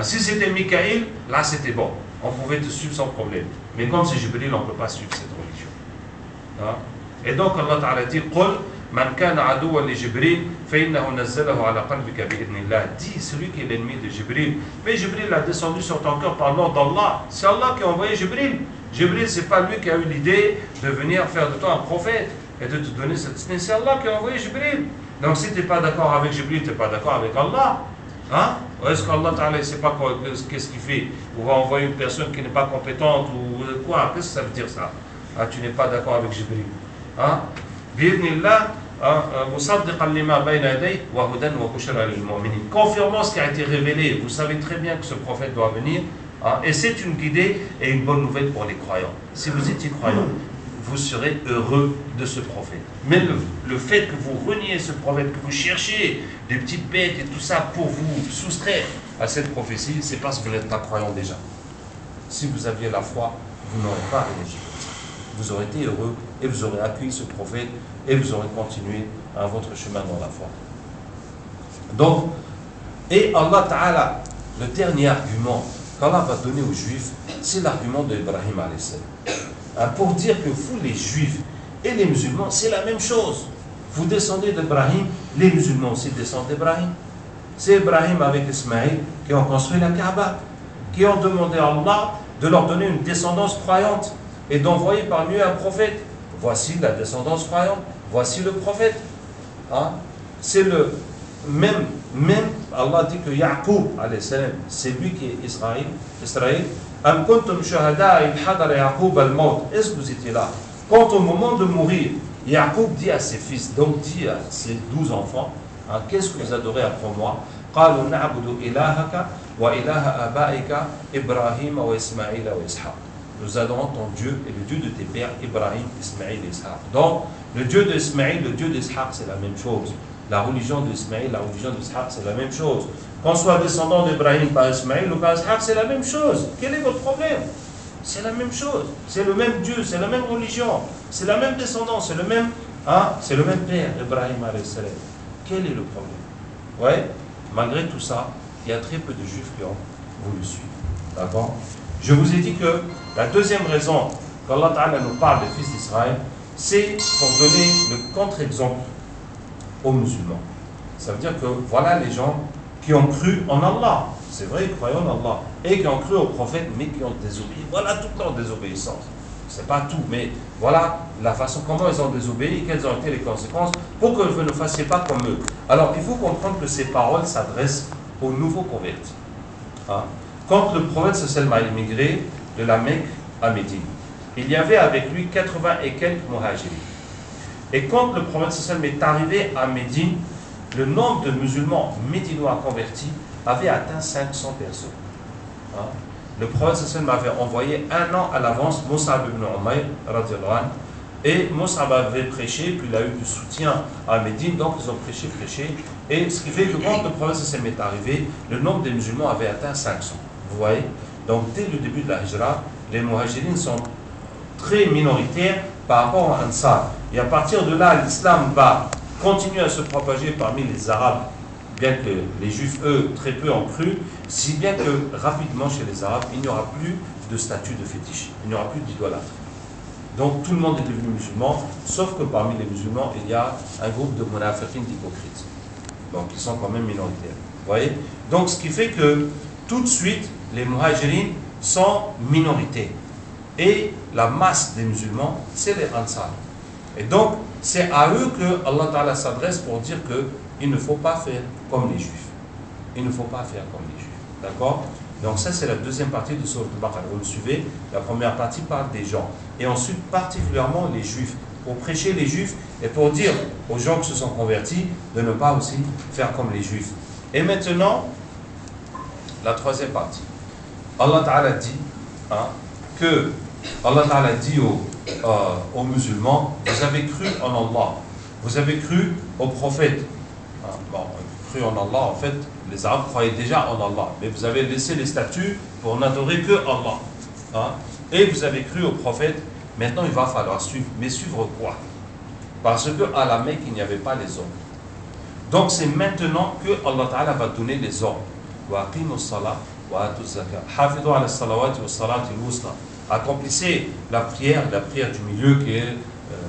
Si c'était Mikaïl, là c'était bon. On pouvait te suivre sans problème. Mais comme c'est Jibril, on ne peut pas suivre cette religion. Hein? Et donc Allah Ta'ala dit قُلْ مَنْ كَانَ عَدُوًا لِجِبْرِيلٍ فَإِنَّهُ نَزَّلَهُ عَلَى قَلْبِكَ بِإِذْنِ اللَّهِ. Dis, celui qui est l'ennemi de Jibril. Mais Jibril a descendu sur ton cœur par l'ordre d'Allah. C'est Allah qui a envoyé Jibril. Jibril, ce n'est pas lui qui a eu l'idée de venir faire de toi un prophète et de te donner cette destinée. C'est Allah qui a envoyé Jibril. Donc si tu n'es pas d'accord avec Jibril, tu n'es pas d'accord avec Allah. Hein? Ou est-ce qu'Allah Ta'ala ne sait pas qu'est-ce qu'il fait? Ou va envoyer une personne qui n'est pas compétente ou quoi? Qu'est-ce que ça veut dire ça? Ah, tu n'es pas d'accord avec Jibril. Hein? Confirmant ce qui a été révélé, vous savez très bien que ce prophète doit venir, hein? Et c'est une guidée et une bonne nouvelle pour les croyants. Si vous étiez croyant, vous serez heureux de ce prophète. Mais le fait que vous reniez ce prophète, que vous cherchez des petites bêtes et tout ça pour vous soustraire à cette prophétie, c'est parce que vous n'êtes pas croyant déjà. Si vous aviez la foi, vous n'aurez pas réagi. Vous aurez été heureux et vous aurez accueilli ce prophète et vous aurez continué à votre chemin dans la foi. Donc, et Allah Ta'ala, le dernier argument qu'Allah va donner aux Juifs, c'est l'argument d'Ibrahim alayhi salam. Pour dire que vous, les Juifs et les musulmans, c'est la même chose. Vous descendez d'Ibrahim, les musulmans aussi descendent d'Ibrahim. C'est Ibrahim avec Ismaïl qui ont construit la Kaaba, qui ont demandé à Allah de leur donner une descendance croyante et d'envoyer parmi eux un prophète. Voici la descendance croyante, voici le prophète. Hein? C'est le même Allah dit que Yaqub, c'est lui qui est Israël. Am kuntum shuhada il hadar Yaqub al-maut. Est-ce que vous étiez là? Quand au moment de mourir, Yaqub dit à ses fils, donc dit à ses 12 enfants, hein, qu'est-ce que vous adorez après moi? قالوا نعبد إلهك وإله آبائك إبراهيم وإسماعيل وإسحاق. Nous adorons ton Dieu et le Dieu de tes pères, Ibrahim, Ismaïl et Ishaq. Donc, le Dieu d'Ismaïl, le Dieu d'Ishaq, c'est la même chose. La religion d'Ismaïl, la religion d'Ishaq, c'est la même chose. Qu'on soit descendant d'Ibrahim par Ismaïl ou par Ishaq, c'est la même chose. Quel est votre problème? C'est la même chose. C'est le même Dieu, c'est la même religion, c'est la même descendance, c'est le même, hein, c'est le même père, Ibrahim alayhi salam. Quel est le problème? Ouais, malgré tout ça, il y a très peu de juifs qui ont voulu suivre. D'accord? Je vous ai dit que la deuxième raison qu'Allah Ta'ala nous parle des fils d'Israël, c'est pour donner le contre-exemple aux musulmans. Ça veut dire que voilà les gens qui ont cru en Allah. C'est vrai, ils croyaient en Allah. Et qui ont cru au prophète, mais qui ont désobéi. Voilà toute leur désobéissance. C'est pas tout, mais voilà la façon comment ils ont désobéi et quelles ont été les conséquences pour que vous ne fassiez pas comme eux. Alors, il faut comprendre que ces paroles s'adressent aux nouveaux convertis. Hein? Quand le prophète sallam a immigré de la Mecque à Médine, il y avait avec lui 80 et quelques muhajirin. Et quand le prophète sallam est arrivé à Médine, le nombre de musulmans médinois convertis avait atteint 500 personnes. Hein? Le prophète sallam avait envoyé un an à l'avance Mus'ab ibn Umayr, et Mus'ab avait prêché, puis il a eu du soutien à Médine, donc ils ont prêché, et ce qui fait que quand le prophète sallam est arrivé, le nombre des musulmans avait atteint 500. Vous voyez? Donc dès le début de la Hijra, les muhajirines sont très minoritaires par rapport à Ansar. Et à partir de là, l'islam va continuer à se propager parmi les Arabes, bien que les Juifs, eux, très peu ont cru, si bien que rapidement chez les Arabes, il n'y aura plus de statut de fétiche, il n'y aura plus d'idolâtre. Donc tout le monde est devenu musulman, sauf que parmi les musulmans, il y a un groupe de munafiqin, d'hypocrites. Donc ils sont quand même minoritaires. Vous voyez? Donc ce qui fait que tout de suite, les muhajirines sont minorités. Et la masse des musulmans, c'est les Ansar. Et donc, c'est à eux que Allah Ta'ala s'adresse pour dire qu'il ne faut pas faire comme les Juifs. Il ne faut pas faire comme les Juifs. D'accord? Donc ça, c'est la deuxième partie de Sourate Al-Baqarah. Vous le suivez? La première partie parle des gens. Et ensuite, particulièrement les Juifs. Pour prêcher les Juifs et pour dire aux gens qui se sont convertis de ne pas aussi faire comme les Juifs. Et maintenant, la troisième partie. Allah Ta'ala dit que Allah Ta'ala dit aux musulmans, vous avez cru en Allah, vous avez cru au prophète. Bon, cru en Allah, en fait, les Arabes croyaient déjà en Allah, mais vous avez laissé les statues pour n'adorer que Allah. Et vous avez cru au prophète, maintenant il va falloir suivre. Mais suivre quoi? Parce qu'à la Mecque, il n'y avait pas les ordres. Donc c'est maintenant que Allah Ta'ala va donner les ordres. Wa aqimus salat wa atuz zakat. Hafidhu ala salawati wa salati al-wusta. Accomplissez la prière du milieu qui est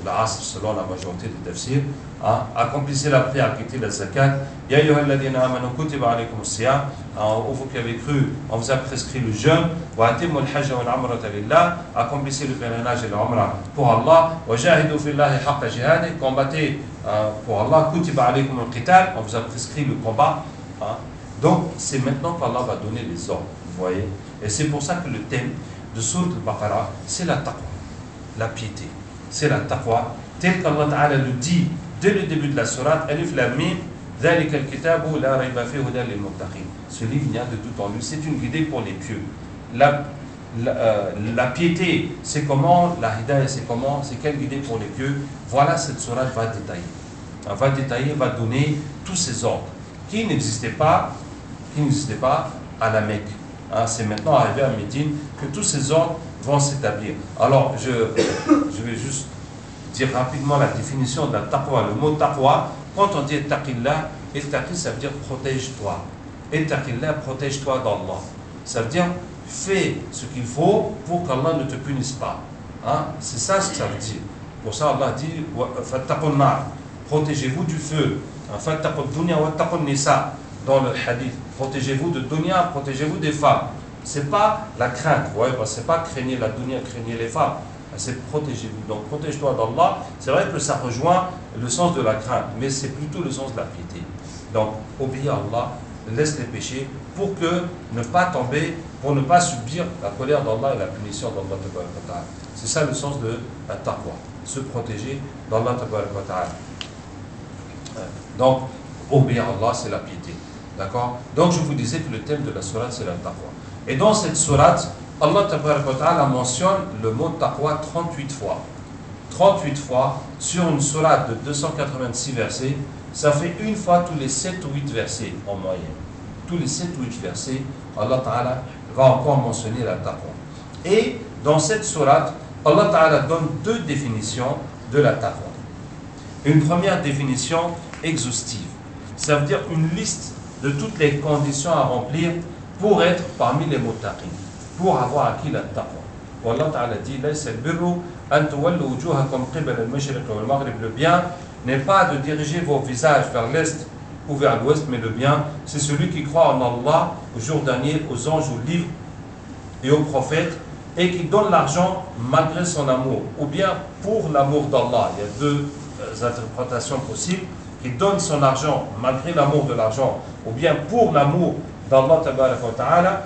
la asr selon la majorité des tafsirs. Accomplissez la prière qui était la zakat. Ya ayyuhalladhina amanu kutiba alaykumus siyam. Vous qui avez cru, on vous a prescrit le jeûne. Wa atimul hajj wal umrata lillah. Accomplissez le pèlerinage et l'umrah pour Allah. Wa jahidu fillahi haqqa jihadi. Combattez pour Allah. Kutiba alaykumul qital. On vous a prescrit le combat. Donc c'est maintenant qu'Allah va donner les ordres. Vous voyez? Et c'est pour ça que le thème de Sourate Al-Baqarah, c'est la taqwa, la piété. C'est la taqwa, tel qu'Allah Ta'ala le dit dès le début de la sourate, Alif Lam Mim, Dhalika al-kitabu la rayba fihi hudan lil muttaqin. Ce livre, il n'y a de doute en lui, c'est une guidée pour les pieux. La piété, c'est comment? La hidayah, c'est comment? C'est quelle guidée pour les pieux? Voilà, cette sourate va détailler. Elle va détailler, va donner tous ces ordres qui n'existaient pas à la Mecque. C'est maintenant arrivé à Médine que tous ces ordres vont s'établir. Alors, je vais juste dire rapidement la définition de la taqwa. Le mot taqwa, quand on dit taqillah, taqi, ça veut dire protège-toi. Taqillah, protège-toi d'Allah. Ça veut dire fais ce qu'il faut pour qu'Allah ne te punisse pas. C'est ça ce que ça veut dire. Pour ça, Allah dit fattaqun nar. protégez-vous du feu. Enfin, dans le hadith, protégez-vous de dunya, protégez-vous des femmes. C'est pas la crainte, ouais, c'est pas craignez la dunya, craignez les femmes. C'est protégez-vous. Donc protège-toi d'Allah. C'est vrai que ça rejoint le sens de la crainte, mais c'est plutôt le sens de la piété. Donc obéis à Allah, laisse les péchés pour que ne pas tomber, pour ne pas subir la colère d'Allah et la punition d'Allah. C'est ça le sens de la taqwa, se protéger d'Allah. Donc obéir à Allah, c'est la piété. D'accord? Donc je vous disais que le thème de la sourate, c'est la taqwa. Et dans cette sourate, Allah mentionne le mot taqwa 38 fois. 38 fois sur une sourate de 286 versets, ça fait une fois tous les 7 ou 8 versets en moyenne. Tous les 7 ou 8 versets, Allah Ta'ala va encore mentionner la taqwa. Et dans cette sourate, Allah Ta'ala donne deux définitions de la taqwa. Une première définition exhaustive. Ça veut dire une liste de toutes les conditions à remplir pour être parmi les muttaqin, pour avoir acquis la taqwa. Allah Ta'ala dit, le bien n'est pas de diriger vos visages vers l'est ou vers l'ouest, mais le bien, c'est celui qui croit en Allah, au jour dernier, aux anges, aux livres et aux prophètes, et qui donne l'argent malgré son amour, ou bien pour l'amour d'Allah. Il y a deux interprétations possibles, qui donne son argent malgré l'amour de l'argent, ou bien pour l'amour d'Allah Ta'ala,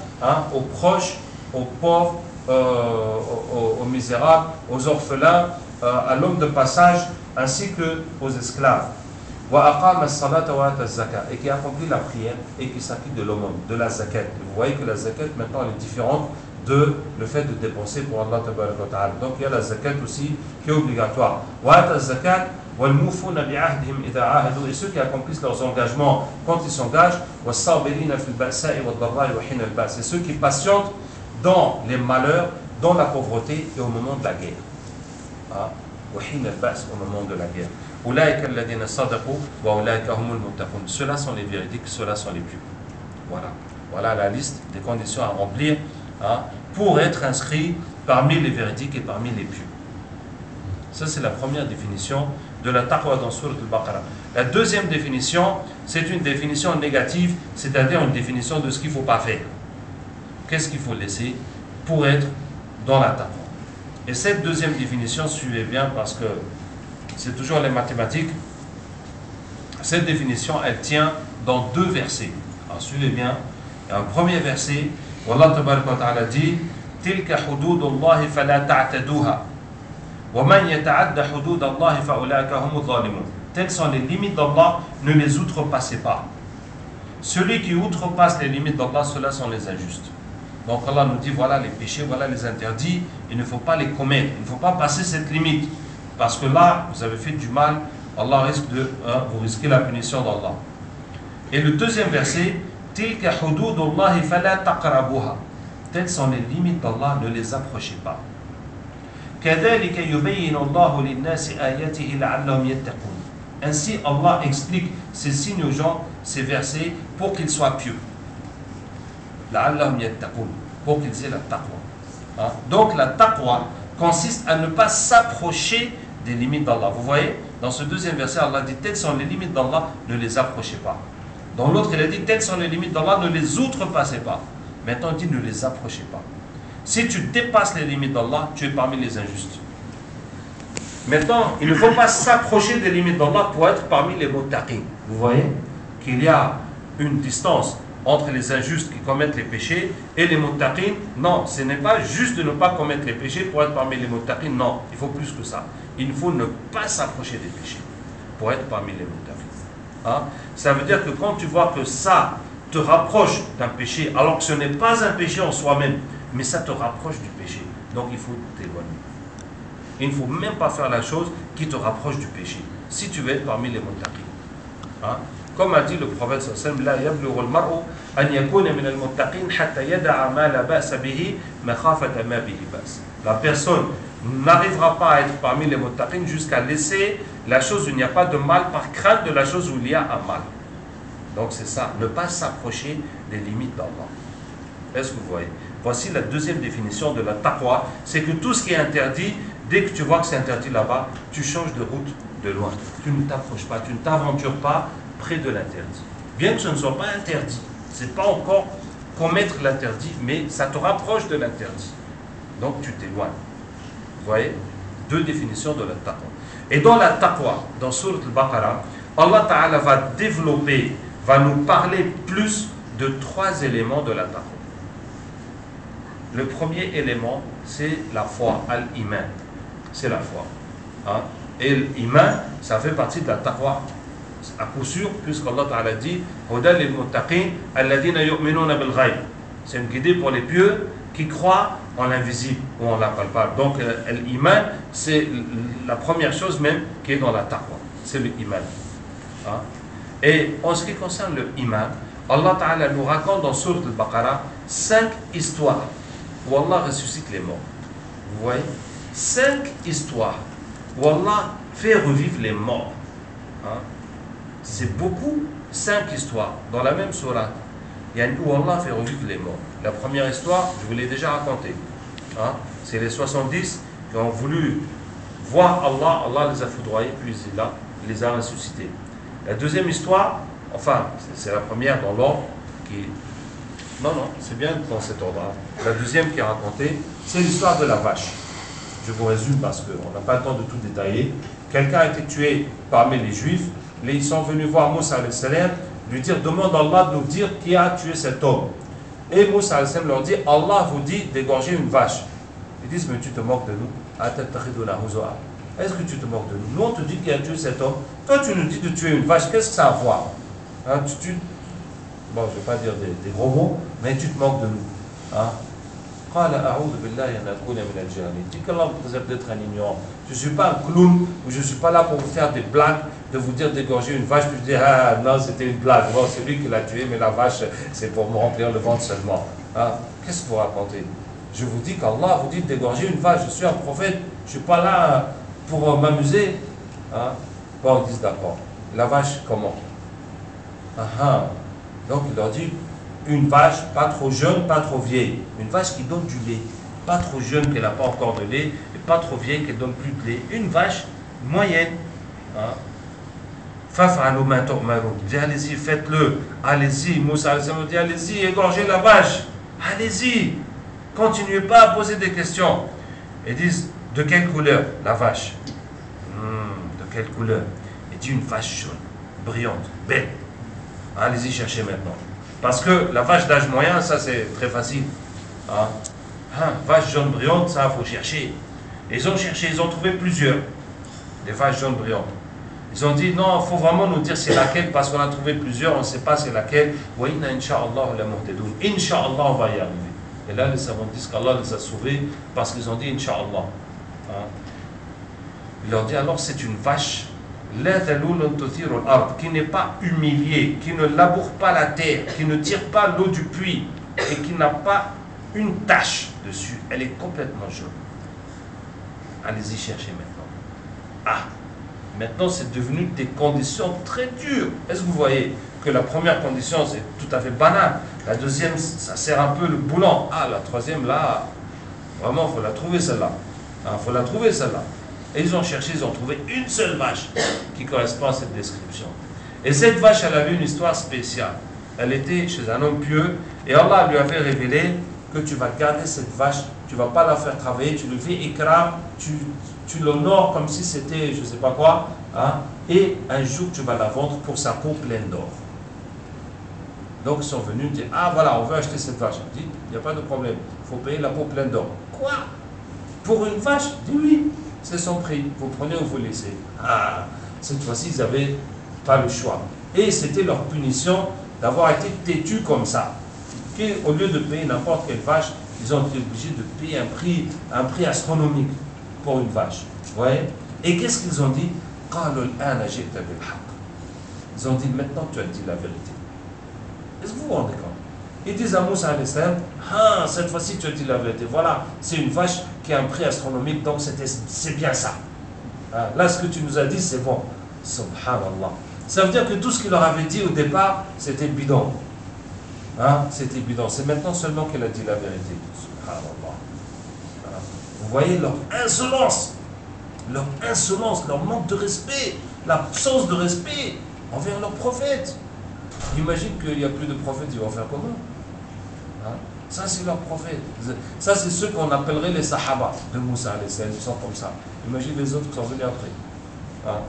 aux proches, aux pauvres, aux misérables, aux orphelins, à l'homme de passage, ainsi qu'aux esclaves. Et qui accomplit la prière et qui s'acquitte de l'aumône, de la zakat. Vous voyez que la zakat maintenant elle est différente de le fait de dépenser pour Allah Ta'ala. Donc il y a la zakat aussi qui est obligatoire. Et ceux qui accomplissent leurs engagements quand ils s'engagent, et ceux qui patientent dans les malheurs, dans la pauvreté et au moment de la guerre. Au moment de la guerre. Ceux-là sont les véridiques, ceux-là sont les pieux. Voilà la liste des conditions à remplir pour être inscrit parmi les véridiques et parmi les pieux. Ça, c'est la première définition de la taqwa dans Sourate Al-Baqarah. La deuxième définition, c'est une définition négative, c'est-à-dire une définition de ce qu'il ne faut pas faire. Qu'est-ce qu'il faut laisser pour être dans la taqwa? Et cette deuxième définition, suivez bien parce que c'est toujours les mathématiques. Cette définition, elle tient dans deux versets. Alors suivez bien. Il y a un premier verset où Allah Ta'ala dit Tilka hududullahi fala ta'taduha. Wa man yata'adda hududallahi fa ulaika humuz zalimun. Telles sont les limites d'Allah, ne les outrepassez pas. Celui qui outrepasse les limites d'Allah, ceux-là sont les injustes. Donc Allah nous dit voilà les péchés, voilà les interdits, il ne faut pas les commettre, il ne faut pas passer cette limite. Parce que là, vous avez fait du mal, Allah risque de vous risquer la punition d'Allah. Et le deuxième verset, Tilka hududullahi fala taqrabuha. Telles sont les limites d'Allah, ne les approchez pas. Kadhalika yubayyinu Allahu lin-nasi ayatihi la'allahum yattaqun. Ainsi Allah explique ces signes aux gens, ces versets, pour qu'ils soient pieux. La'allahum yattaqun, pour qu'ils aient la taqwa. Donc la taqwa consiste à ne pas s'approcher des limites d'Allah. Vous voyez, dans ce deuxième verset, Allah dit telles sont les limites d'Allah, ne les approchez pas. Dans l'autre, il a dit telles sont les limites d'Allah, ne les outrepassez pas. Maintenant, il dit ne les approchez pas. Si tu dépasses les limites d'Allah, tu es parmi les injustes. Maintenant, il ne faut pas s'approcher des limites d'Allah pour être parmi les muttaqin. Vous voyez qu'il y a une distance entre les injustes qui commettent les péchés et les muttaqin. Non, ce n'est pas juste de ne pas commettre les péchés pour être parmi les muttaqin. Non, il faut plus que ça. Il faut ne pas s'approcher des péchés pour être parmi les muttaqin. Ça veut dire que quand tu vois que ça te rapproche d'un péché, alors que ce n'est pas un péché en soi-même, mais ça te rapproche du péché, donc il faut t'éloigner. Il ne faut même pas faire la chose qui te rapproche du péché, si tu veux être parmi les muttaqin. Comme a dit le prophète sallallahu alayhi wa sallam, la yablughu al-mar'u an yakuna min al-muttaqin hatta yada'a ma la ba'sa bihi makhafata ma bihi ba's. La personne n'arrivera pas à être parmi les muttaqin jusqu'à laisser la chose où il n'y a pas de mal par crainte de la chose où il y a un mal. Donc c'est ça, ne pas s'approcher des limites d'Allah. Est-ce que vous voyez? Voici la deuxième définition de la taqwa, c'est que tout ce qui est interdit, dès que tu vois que c'est interdit là-bas, tu changes de route de loin. Tu ne t'approches pas, tu ne t'aventures pas près de l'interdit. Bien que ce ne soit pas interdit, ce n'est pas encore commettre l'interdit, mais ça te rapproche de l'interdit. Donc tu t'éloignes. Vous voyez? Deux définitions de la taqwa. Et dans la taqwa, dans Sourate al-Baqarah, Allah Ta'ala va développer, va nous parler plus de 3 éléments de la taqwa. Le premier élément, c'est la foi, al-iman. C'est la foi. Hein? Et l'iman, ça fait partie de la taqwa. À coup sûr, puisqu'Allah Ta'ala dit Hudan lil muttaqin alladhina yu'minuna bil ghayb. C'est une guidée pour les pieux qui croient en l'invisible ou en l'impalpable. Donc l'iman, c'est la première chose même qui est dans la taqwa. C'est l'iman. Hein? Et en ce qui concerne le iman, Allah Ta'ala nous raconte dans Sourate al-Baqarah 5 histoires où Allah ressuscite les morts. Vous voyez? 5 histoires où Allah fait revivre les morts. Hein? C'est beaucoup, 5 histoires dans la même sourate. Il y a où Allah fait revivre les morts. La première histoire, je vous l'ai déjà racontée. Hein? C'est les 70 qui ont voulu voir Allah. Allah les a foudroyés, puis il les a ressuscités. La deuxième histoire, enfin, c'est la première dans l'ordre qui... Non, c'est bien dans cet ordre. La deuxième qui est racontée, c'est l'histoire de la vache. Je vous résume parce qu'on n'a pas le temps de tout détailler. Quelqu'un a été tué parmi les Juifs. Ils sont venus voir Moussa alayhi salam, lui dire, demande à Allah de nous dire qui a tué cet homme. Et Moussa alayhi salam leur dit, Allah vous dit d'égorger une vache. Ils disent, mais tu te moques de nous. Est-ce que tu te moques de nous? Nous on te dit qui a tué cet homme. Toi tu nous dis de tuer une vache, qu'est-ce que ça a à voir? Hein, bon, je ne vais pas dire des gros mots, mais tu te moques de nous. Hein? Dis qu'Allah vous préserve d'être un ignorant. Je ne suis pas un clown, ou je ne suis pas là pour vous faire des blagues, de vous dire d'égorger une vache, puis je dis, ah non, c'était une blague. Bon, c'est lui qui l'a tué, mais la vache, c'est pour me remplir le ventre seulement. Hein? Qu'est-ce que vous racontez? Je vous dis qu'Allah vous dit d'égorger une vache. Je suis un prophète, je ne suis pas là pour m'amuser. Hein? Bon, ils disent d'accord. La vache, comment? Donc il leur dit, une vache pas trop jeune, pas trop vieille. Une vache qui donne du lait. Pas trop jeune qu'elle n'a pas encore de lait, et pas trop vieille qu'elle donne plus de lait. Une vache moyenne. Hein? Dit allez-y, faites-le. Allez-y, Moussa dit allez-y, égorgez la vache. Allez-y. Continuez pas à poser des questions. Ils disent de quelle couleur la vache? De quelle couleur? Il dit une vache jaune, brillante, belle. Allez-y chercher maintenant. Parce que la vache d'âge moyen, ça c'est très facile. Hein? Vache jaune brillante, ça il faut chercher. Ils ont cherché, ils ont trouvé plusieurs. Des vaches jaunes brillantes. Ils ont dit non, il faut vraiment nous dire c'est laquelle parce qu'on a trouvé plusieurs, on ne sait pas c'est laquelle. Inch'Allah, on va y arriver. Et là, les savants disent qu'Allah les a sauvés parce qu'ils ont dit Inch'Allah. Hein? Il leur dit alors c'est une vache qui n'est pas humiliée, qui ne laboure pas la terre, qui ne tire pas l'eau du puits et qui n'a pas une tache dessus. Elle est complètement jaune. Allez-y chercher maintenant. Maintenant c'est devenu des conditions très dures. Est-ce que vous voyez que la première condition c'est tout à fait banal, la deuxième ça sert un peu le boulant, la troisième là, vraiment il faut la trouver celle-là. Faut la trouver celle-là. Et ils ont cherché, ils ont trouvé une seule vache qui correspond à cette description. Et cette vache, elle avait une histoire spéciale. Elle était chez un homme pieux et Allah lui avait révélé que tu vas garder cette vache, tu ne vas pas la faire travailler, tu lui fais ikram, tu l'honores comme si c'était je ne sais pas quoi, et un jour tu vas la vendre pour sa peau pleine d'or. Donc ils sont venus dire, voilà, on veut acheter cette vache. Il dit, il n'y a pas de problème, il faut payer la peau pleine d'or. Quoi? Pour une vache? Il dit oui. C'est son prix, vous prenez ou vous laissez. Cette fois-ci, ils n'avaient pas le choix. Et c'était leur punition d'avoir été têtus comme ça. Au lieu de payer n'importe quelle vache, ils ont été obligés de payer un prix astronomique pour une vache. Vous voyez? Et qu'est-ce qu'ils ont dit? Ils ont dit, maintenant tu as dit la vérité. Est-ce que vous vous rendez compte? Ils disent à Moussa alayhi salam, cette fois-ci tu as dit la vérité. Voilà, c'est une vache qui a un prix astronomique, donc c'est bien ça. Là, ce que tu nous as dit, c'est bon. Subhanallah. Ça veut dire que tout ce qu'il leur avait dit au départ, c'était bidon. C'était bidon. C'est maintenant seulement qu'elle a dit la vérité. Subhanallah. Vous voyez leur insolence. leur insolence, leur manque de respect, l'absence de respect envers leur prophète. Imagine qu'il n'y a plus de prophètes, ils vont faire comment? Hein? Ça, c'est leur prophète. Ça, c'est ceux qu'on appellerait les Sahaba de Moussa, les saints, ils sont comme ça. Imagine les autres qui sont venus après. Hein?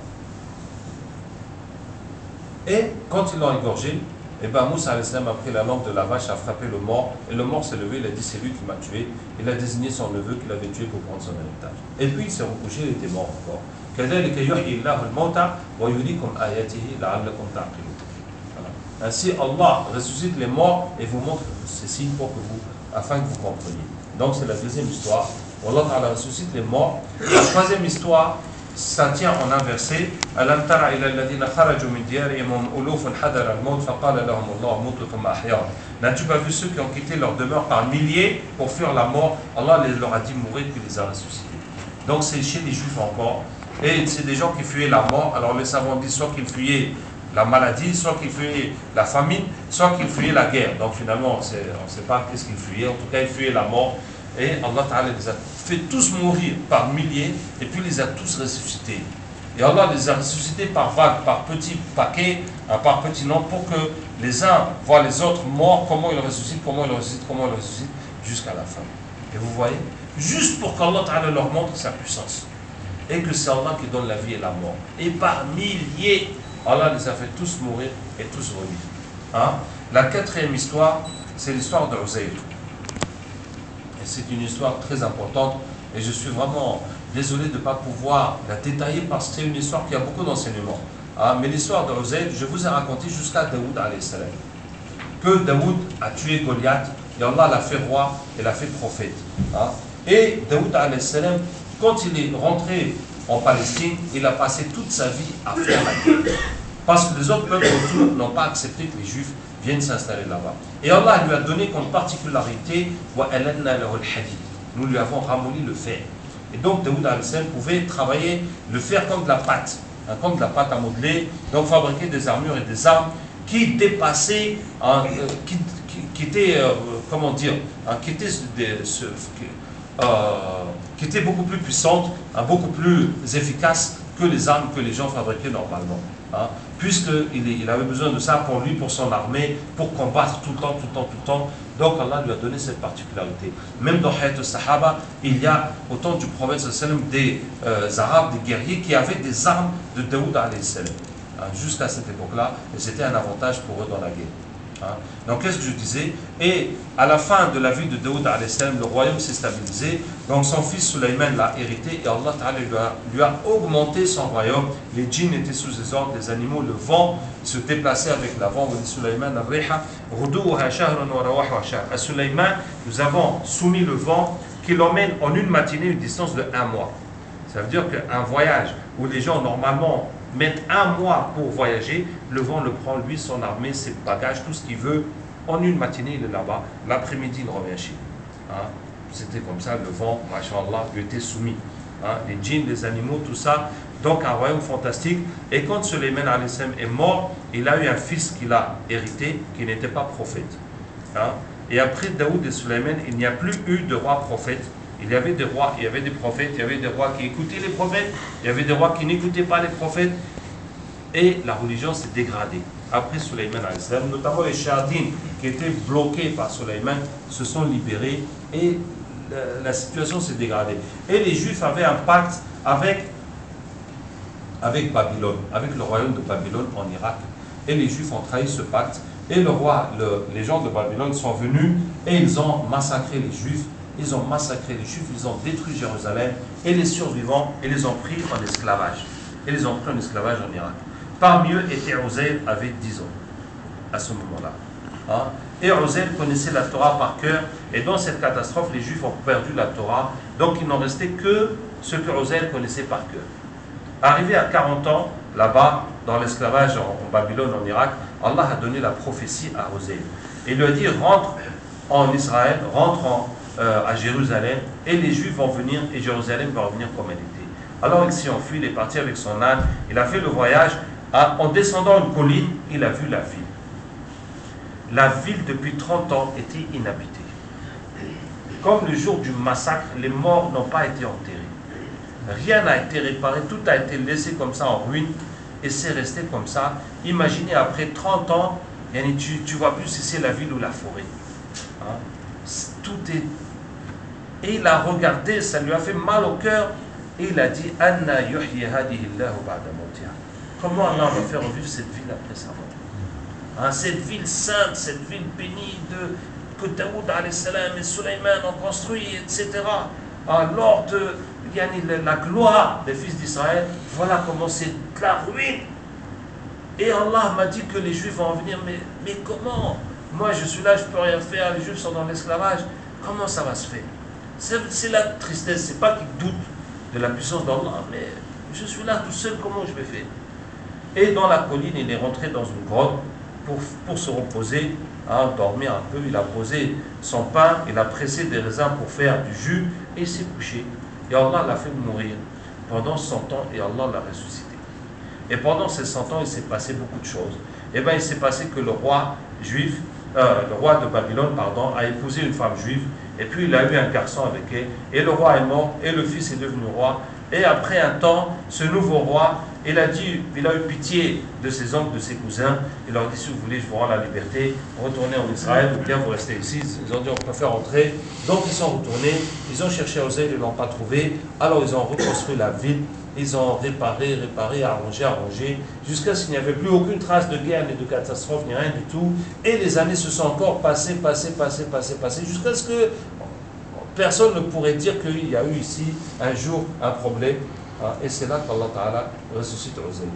Et quand ils l'ont égorgé, et ben Moussa a pris la langue de la vache, a frappé le mort, et le mort s'est levé, il a dit c'est lui qui m'a tué, il a désigné son neveu qu'il avait tué pour prendre son héritage. Et puis il s'est recouché, il était mort encore. Ainsi Allah ressuscite les morts et vous montre ces signes pour que vous, afin que vous compreniez. Donc c'est la deuxième histoire. Allah Ta'ala ressuscite les morts. La troisième histoire, ça tient en un verset. Alam tara ila alladhina kharaju min diyarihim ulufun hadara al-maut faqala lahum Allah mutu thumma ahyahum. N'as-tu pas vu ceux qui ont quitté leur demeure par milliers pour fuir la mort? Allah leur a dit mourir puis les a ressuscités. Donc c'est chez les Juifs encore. Et c'est des gens qui fuyaient la mort. Alors les savants disent soit qu'ils fuyaient la maladie, soit qu'ils fuyaient la famine, soit qu'ils fuyaient la guerre. Donc finalement, on ne sait pas qu'est-ce qu'ils fuyaient. En tout cas, ils fuyaient la mort. Et Allah Ta'ala les a fait tous mourir par milliers, et puis les a tous ressuscités. Et Allah les a ressuscités par vagues, par petits paquets, par petits nombres, pour que les uns voient les autres morts, comment ils ressuscitent, comment ils ressuscitent, comment ils ressuscitent, jusqu'à la fin. Et vous voyez, juste pour qu'Allah Ta'ala leur montre sa puissance. Et que c'est Allah qui donne la vie et la mort. Et par milliers, Allah les a fait tous mourir et tous revivre. Hein? La quatrième histoire, c'est l'histoire de Uzair. Et c'est une histoire très importante. Et je suis vraiment désolé de ne pas pouvoir la détailler parce que c'est une histoire qui a beaucoup d'enseignements. Hein? Mais l'histoire de Uzair, je vous ai raconté jusqu'à Daoud alayhi salam. Que Daoud a tué Goliath et Allah l'a fait roi et l'a fait prophète. Hein? Et Daoud alayhi salam, quand il est rentré en Palestine, il a passé toute sa vie à faire la guerre. Parce que les autres peuples autour n'ont pas accepté que les Juifs viennent s'installer là-bas. Et Allah lui a donné comme particularité nous lui avons ramolli le fer. Et donc Daoud al-Salam pouvait travailler le fer comme de la pâte, hein, comme de la pâte à modeler, donc fabriquer des armures et des armes qui dépassaient, qui étaient, comment dire, qui étaient beaucoup plus puissantes, beaucoup plus efficaces que les armes que les gens fabriquaient normalement. Hein, puisqu'il avait besoin de ça pour lui, pour son armée, pour combattre tout le temps, tout le temps, tout le temps. Donc Allah lui a donné cette particularité. Même dans Hayat al-Sahaba, il y a au temps du prophète sallam des Arabes, des guerriers qui avaient des armes de Daoud alayhi salam. Hein, jusqu'à cette époque-là, et c'était un avantage pour eux dans la guerre. Hein. Donc qu'est-ce que je disais? Et à la fin de la vie de Daoud alayhi salam, le royaume s'est stabilisé. Donc son fils Sulayman l'a hérité et Allah Ta'ala lui a augmenté son royaume. Les djinns étaient sous ses ordres, les animaux, le vent se déplaçait avec la vent. À Sulayman, nous avons soumis le vent qui l'emmène en une matinée une distance de 1 mois. Ça veut dire qu'un voyage où les gens normalement mettent 1 mois pour voyager, le vent le prend, lui, son armée, ses bagages, tout ce qu'il veut. En une matinée, il est là-bas. L'après-midi, il revient chez lui. Hein? C'était comme ça, le vent, machallah, lui était soumis. Hein? Les djinns, les animaux, tout ça. Donc, un royaume fantastique. Et quand Sulayman alayhi salam est mort, il a eu un fils qu'il a hérité, qui n'était pas prophète. Hein? Et après Daoud et Sulayman, il n'y a plus eu de roi prophète. Il y avait des rois, il y avait des prophètes, il y avait des rois qui écoutaient les prophètes, il y avait des rois qui n'écoutaient pas les prophètes, et la religion s'est dégradée. Après Sulayman alayhi salam, notamment les Shardines qui étaient bloqués par Sulayman se sont libérés et la situation s'est dégradée. Et les Juifs avaient un pacte avec Babylone, avec le royaume de Babylone en Irak. Et les Juifs ont trahi ce pacte. Et les gens de Babylone sont venus et ils ont massacré les Juifs. Ils ont massacré les Juifs, ils ont détruit Jérusalem et les survivants et les ont pris en esclavage. Et les ont pris en esclavage en Irak. Parmi eux était Uzair, avait 10 ans à ce moment-là. Hein? Et Uzair connaissait la Torah par cœur. Et dans cette catastrophe, les Juifs ont perdu la Torah. Donc il n'en restait que ce que Uzair connaissait par cœur. Arrivé à 40 ans, là-bas, dans l'esclavage en Babylone, en Irak, Allah a donné la prophétie à Uzair. Il lui a dit, rentre en Israël, rentre à Jérusalem, et les Juifs vont venir, et Jérusalem va revenir comme elle était. Alors il s'est enfui, il est parti avec son âne, il a fait le voyage, en descendant une colline, il a vu la ville. La ville, depuis 30 ans, était inhabitée. Comme le jour du massacre, les morts n'ont pas été enterrés. Rien n'a été réparé, tout a été laissé comme ça en ruine et c'est resté comme ça. Imaginez après 30 ans, tu vois plus si c'est la ville ou la forêt. Hein? Tout est... Et il a regardé, ça lui a fait mal au cœur et il a dit Anna yuhyi hadihi Allahu ba'da mawtiha. Comment Allah va faire revivre cette ville après sa mort? Hein, cette ville sainte, cette ville bénie que Daoud alayhi salam et Sulaiman ont construit, etc. Lors de la gloire des fils d'Israël, voilà comment c'est la ruine. Et Allah m'a dit que les Juifs vont en venir, mais comment? Moi je suis là, je ne peux rien faire, les Juifs sont dans l'esclavage. Comment ça va se faire? C'est la tristesse, c'est pas qu'ils doutent de la puissance d'Allah, mais je suis là tout seul, comment je vais faire? Et dans la colline, il est rentré dans une grotte pour se reposer, dormir un peu. Il a posé son pain, il a pressé des raisins pour faire du jus, et il s'est couché. Et Allah l'a fait mourir pendant 100 ans, et Allah l'a ressuscité. Et pendant ces 100 ans, il s'est passé beaucoup de choses. Et bien, il s'est passé que le roi de Babylone, a épousé une femme juive, et puis il a eu un garçon avec elle, et le roi est mort, et le fils est devenu roi. Et après un temps, ce nouveau roi, il a eu pitié de ses oncles, de ses cousins. Il leur dit, si vous voulez, je vous rends la liberté, retournez en Israël, ou bien vous restez ici. Ils ont dit, on préfère rentrer. Donc ils sont retournés, ils ont cherché Oseille, ils ne l'ont pas trouvé. Alors ils ont reconstruit la ville, ils ont réparé, arrangé, jusqu'à ce qu'il n'y avait plus aucune trace de guerre, ni de catastrophe, ni rien du tout. Et les années se sont encore passées, jusqu'à ce que personne ne pourrait dire qu'il y a eu ici un jour un problème. Et c'est là qu'Allah Ta'ala ressuscite Oseille.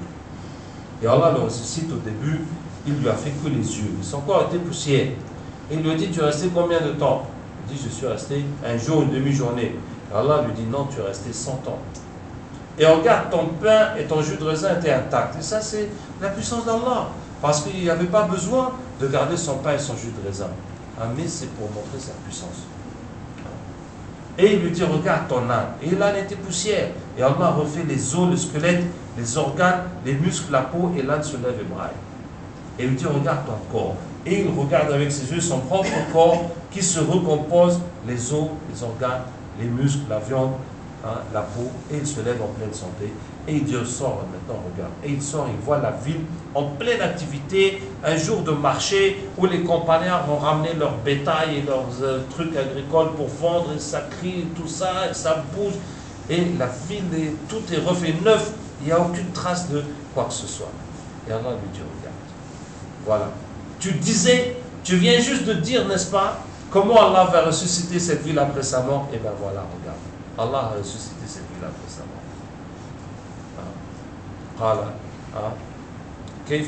Et Allah le ressuscite au début, il lui a fait que les yeux. Ils sont encore été poussière. Et il lui a dit, tu es resté combien de temps? Il dit, je suis resté un jour, une demi-journée. Et Allah lui dit, non, tu es resté 100 ans. Et regarde, ton pain et ton jus de raisin étaient intacts. Et ça, c'est la puissance d'Allah. Parce qu'il n'y avait pas besoin de garder son pain et son jus de raisin. Mais c'est pour montrer sa puissance. Et il lui dit, regarde ton âne. Et l'âne était poussière. Et Allah refait les os, le squelette, les organes, les muscles, la peau, et l'âne se lève et braille. Et il lui dit, regarde ton corps. Et il regarde avec ses yeux son propre corps qui se recompose, les os, les organes, les muscles, la viande, la peau, et il se lève en pleine santé. Et il dit, sors maintenant, regarde. Et il sort, il voit la ville en pleine activité, un jour de marché où les campagnards vont ramener leur bétail et leurs trucs agricoles pour vendre, et ça crie, tout ça, et ça bouge. Et la ville, tout est refait neuf, il n'y a aucune trace de quoi que ce soit. Et Allah lui dit, regarde, voilà. Tu disais, tu viens juste de dire, n'est-ce pas, comment Allah va ressusciter cette ville après sa mort? Et bien voilà, regarde. Allah a ressuscité cette ville après sa mort. قال كيف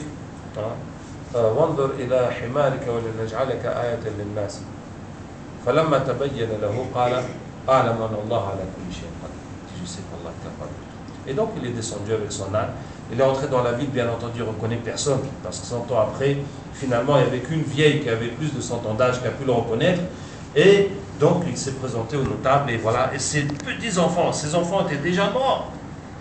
وانظر إلى حمارك ولنجعلك آية للناس فلما تبين له قال أعلم أن الله على كل شيء قدير. Je sais qu'Allah est capable. Et donc il est descendu avec son âne. Il est entré dans la ville, bien entendu, il ne reconnaît personne, parce que 100 ans après, finalement, il n'y avait qu'une vieille qui avait plus de 100 ans d'âge qui a pu le reconnaître. Et donc il s'est présenté aux notables, et voilà. Et ses petits-enfants, ses enfants étaient déjà morts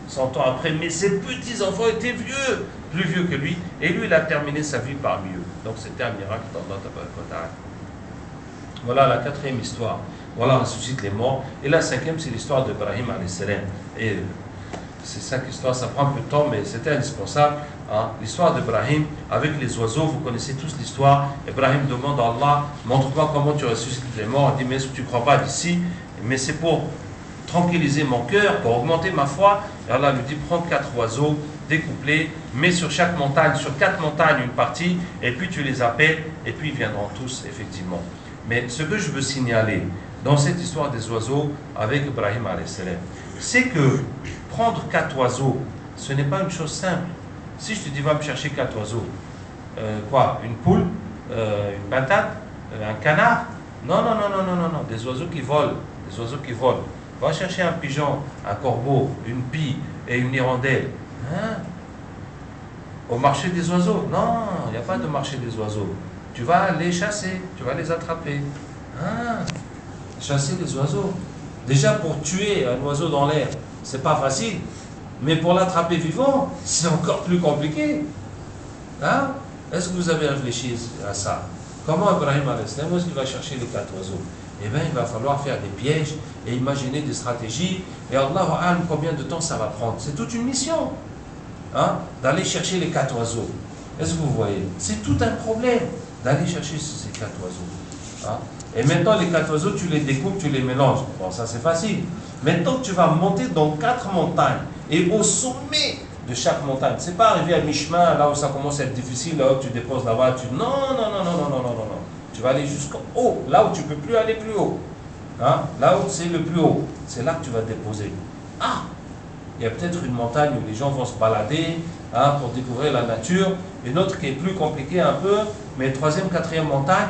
100 ans après, mais ses petits-enfants étaient vieux, plus vieux que lui, et lui, il a terminé sa vie parmi eux. Donc c'était un miracle d'Allah. Voilà la quatrième histoire. Voilà, ressuscite les morts. Et la cinquième, c'est l'histoire d'Ibrahim alayhi salam. Et ces 5 histoires, ça prend un peu de temps, mais c'était indispensable. L'histoire d'Ibrahim avec les oiseaux, vous connaissez tous l'histoire. Ibrahim demande à Allah, montre-moi comment tu ressuscites les morts. Il dit, mais est-ce que tu ne crois pas d'ici? Mais c'est pour tranquilliser mon cœur, pour augmenter ma foi. Et Allah lui dit, prends 4 oiseaux découplés, mets sur chaque montagne, sur 4 montagnes une partie, et puis tu les appelles, et puis ils viendront tous, effectivement. Mais ce que je veux signaler dans cette histoire des oiseaux avec Ibrahim alayhi salam, c'est que prendre 4 oiseaux, ce n'est pas une chose simple. Si je te dis, va me chercher 4 oiseaux, quoi? Une poule, une patate, un canard? Non, des oiseaux qui volent, des oiseaux qui volent. Va chercher un pigeon, un corbeau, une pie et une hirondelle. Au marché des oiseaux? Non, il n'y a pas de marché des oiseaux. Tu vas les chasser, tu vas les attraper. Chasser les oiseaux. Déjà pour tuer un oiseau dans l'air, c'est pas facile. Mais pour l'attraper vivant, c'est encore plus compliqué. Est-ce que vous avez réfléchi à ça? Comment Ibrahim al-Islam, où est-ce qu'il va chercher les 4 oiseaux? Eh bien, il va falloir faire des pièges et imaginer des stratégies. Et Allah alam combien de temps ça va prendre. C'est toute une mission, hein, d'aller chercher les 4 oiseaux. Est-ce que vous voyez? C'est tout un problème d'aller chercher ces 4 oiseaux. Hein. Et maintenant, les 4 oiseaux, tu les découpes, tu les mélanges. Bon, ça c'est facile. Maintenant, tu vas monter dans 4 montagnes. Et au sommet de chaque montagne, c'est pas arriver à mi-chemin, là où ça commence à être difficile, là où tu déposes la voiture. Non, non, non, non, non, non, non, non, non. Tu vas aller jusqu'en haut, là où tu ne peux plus aller plus haut. Hein? Là où c'est le plus haut, c'est là que tu vas déposer. Ah, il y a peut-être une montagne où les gens vont se balader, hein, pour découvrir la nature. Une autre qui est plus compliquée un peu, mais 3e, 4e montagne,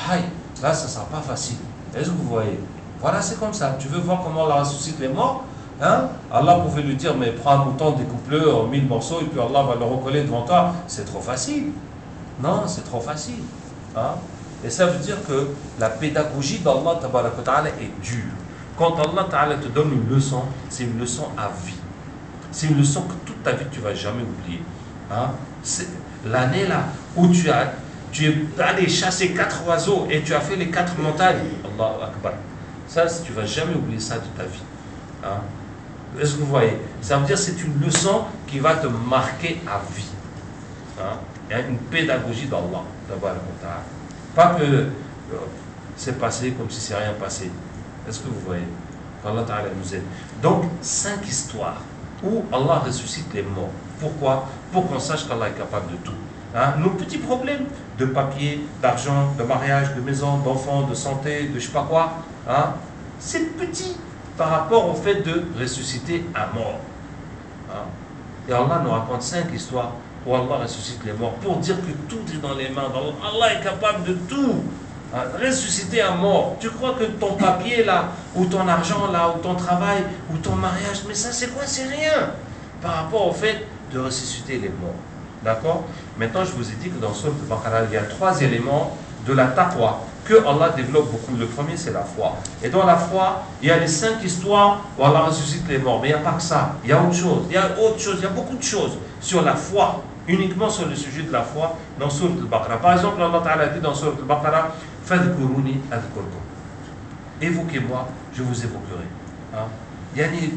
aïe, là ça ne sera pas facile. Est-ce que vous voyez? Voilà, c'est comme ça. Tu veux voir comment Allah ressuscite les morts? Hein? Allah pouvait lui dire, mais prends un mouton, découpe-le en 1000 morceaux et puis Allah va le recoller devant toi. C'est trop facile. Non, c'est trop facile. Hein? Et ça veut dire que la pédagogie d'Allah est dure. Quand Allah Ta'ala te donne une leçon, c'est une leçon à vie. C'est une leçon que toute ta vie tu ne vas jamais oublier. Hein? L'année là où tu es allé chasser 4 oiseaux et tu as fait les 4 montagnes, Allahu Akbar. Ça, tu ne vas jamais oublier ça de ta vie. Hein? Est-ce que vous voyez? Ça veut dire que c'est une leçon qui va te marquer à vie. Hein? Il y a une pédagogie d'Allah. Pas que c'est passé comme si c'est rien passé. Est-ce que vous voyez? Qu'Allah Ta'ala nous aide. Donc, 5 histoires où Allah ressuscite les morts. Pourquoi? Pour qu'on sache qu'Allah est capable de tout. Hein? Nos petits problèmes de papier, d'argent, de mariage, de maison, d'enfants, de santé, de je sais pas quoi, hein? C'est petit par rapport au fait de ressusciter un mort. Hein? Et Allah nous raconte 5 histoires où Allah ressuscite les morts pour dire que tout est dans les mains d'Allah. Allah est capable de tout. Hein? Ressusciter un mort. Tu crois que ton papier là, ou ton argent là, ou ton travail, ou ton mariage, mais ça c'est quoi? C'est rien par rapport au fait de ressusciter les morts. D'accord? Maintenant, je vous ai dit que dans Sourate Al-Baqarah, il y a 3 éléments de la taqwa que Allah développe beaucoup. Le premier, c'est la foi. Et dans la foi, il y a les 5 histoires où Allah ressuscite les morts. Mais il n'y a pas que ça. Il y a autre chose. Il y a autre chose. Il y a beaucoup de choses sur la foi. Uniquement sur le sujet de la foi dans Sourate Al-Baqarah. Par exemple, Allah Ta'ala dit dans Sourate Al-Baqarah, Fadhkuruni adhkurkum. Évoquez-moi, je vous évoquerai. Hein?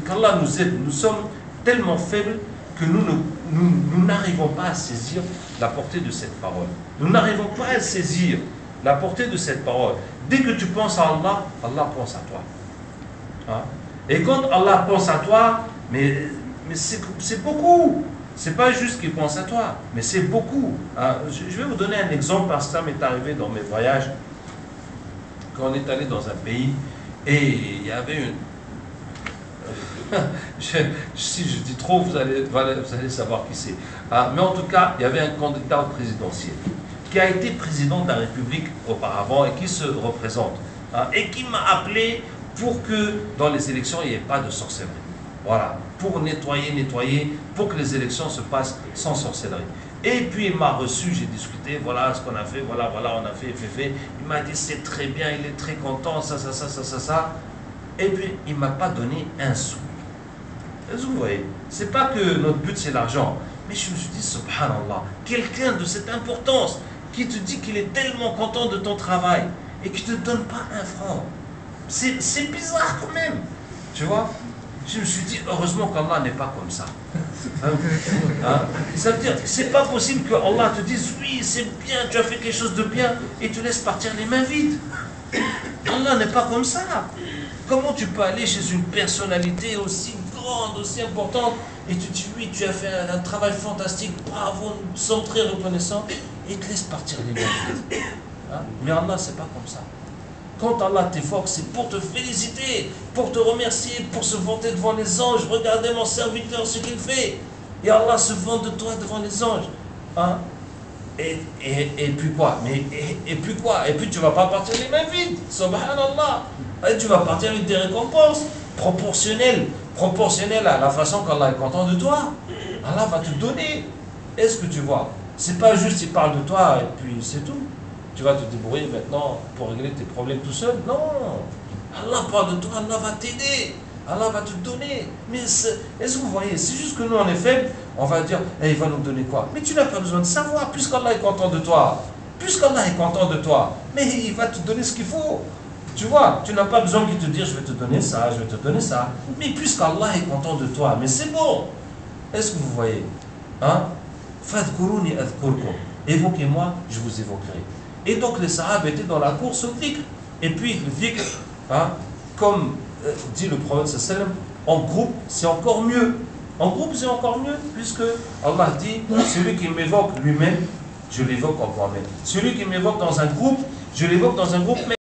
Qu'Allah nous aide. Nous sommes tellement faibles que nous n'arrivons pas à saisir la portée de cette parole. Nous n'arrivons pas à saisir la portée de cette parole. Dès que tu penses à Allah, Allah pense à toi. Hein? Et quand Allah pense à toi, mais c'est beaucoup. C'est pas juste qu'il pense à toi, mais c'est beaucoup. Hein? Je vais vous donner un exemple parce que ça m'est arrivé dans mes voyages. Quand on est allé dans un pays et il y avait une... si je dis trop, vous allez savoir qui c'est. Ah, mais en tout cas, il y avait un candidat au présidentiel qui a été président de la République auparavant et qui se représente. Hein, et qui m'a appelé pour que dans les élections, il n'y ait pas de sorcellerie. Voilà, pour nettoyer, pour que les élections se passent sans sorcellerie. Et puis il m'a reçu, j'ai discuté, voilà ce qu'on a fait, voilà, on a fait. Il m'a dit c'est très bien, il est très content, ça. Et puis il ne m'a pas donné un sou. Vous voyez, c'est pas que notre but c'est l'argent, mais je me suis dit, subhanallah, quelqu'un de cette importance qui te dit qu'il est tellement content de ton travail et qui ne te donne pas un franc, c'est bizarre quand même, tu vois. Je me suis dit, heureusement qu'Allah n'est pas comme ça. Hein? Ça veut dire, c'est pas possible que Allah te dise, oui, c'est bien, tu as fait quelque chose de bien, et tu laisses partir les mains vides. Allah n'est pas comme ça. Comment tu peux aller chez une personnalité aussi grande, aussi importante, et tu dis, oui, tu as fait un travail fantastique, bravo, nous sommes très reconnaissants, et il te laisse partir les mains vides. Hein? Mais Allah, c'est pas comme ça. Quand Allah t'évoque, c'est pour te féliciter, pour te remercier, pour se vanter devant les anges. Regardez mon serviteur, ce qu'il fait. Et Allah se vante de toi devant les anges. Hein? Et puis quoi? Et puis quoi? Et puis tu ne vas pas partir les mains vides. Subhanallah. Et tu vas partir avec des récompenses proportionnelles à la façon qu'Allah est content de toi. Allah va te donner. Est-ce que tu vois? C'est pas juste il parle de toi et puis c'est tout. Tu vas te débrouiller maintenant pour régler tes problèmes tout seul. Non. Allah parle de toi, Allah va t'aider. Allah va te donner. Mais est-ce que vous voyez, c'est juste que nous, on est faibles. On va dire, il va nous donner quoi? Mais tu n'as pas besoin de savoir, puisqu'Allah est content de toi. puisqu'Allah est content de toi, mais il va te donner ce qu'il faut. Tu vois, tu n'as pas besoin qu'il te dise je vais te donner ça, je vais te donner ça. Mais puisqu'Allah est content de toi, mais c'est bon. Est-ce que vous voyez? Hein? Fadhkuruni adhkurkum. Évoquez-moi, je vous évoquerai. Et donc les Sahaba étaient dans la course au dhikr. Et puis le dhikr, hein, comme dit le prophète sallam, en groupe c'est encore mieux. En groupe c'est encore mieux, puisque Allah dit, celui qui m'évoque lui-même, je l'évoque en moi-même. Celui qui m'évoque dans un groupe, je l'évoque dans un groupe.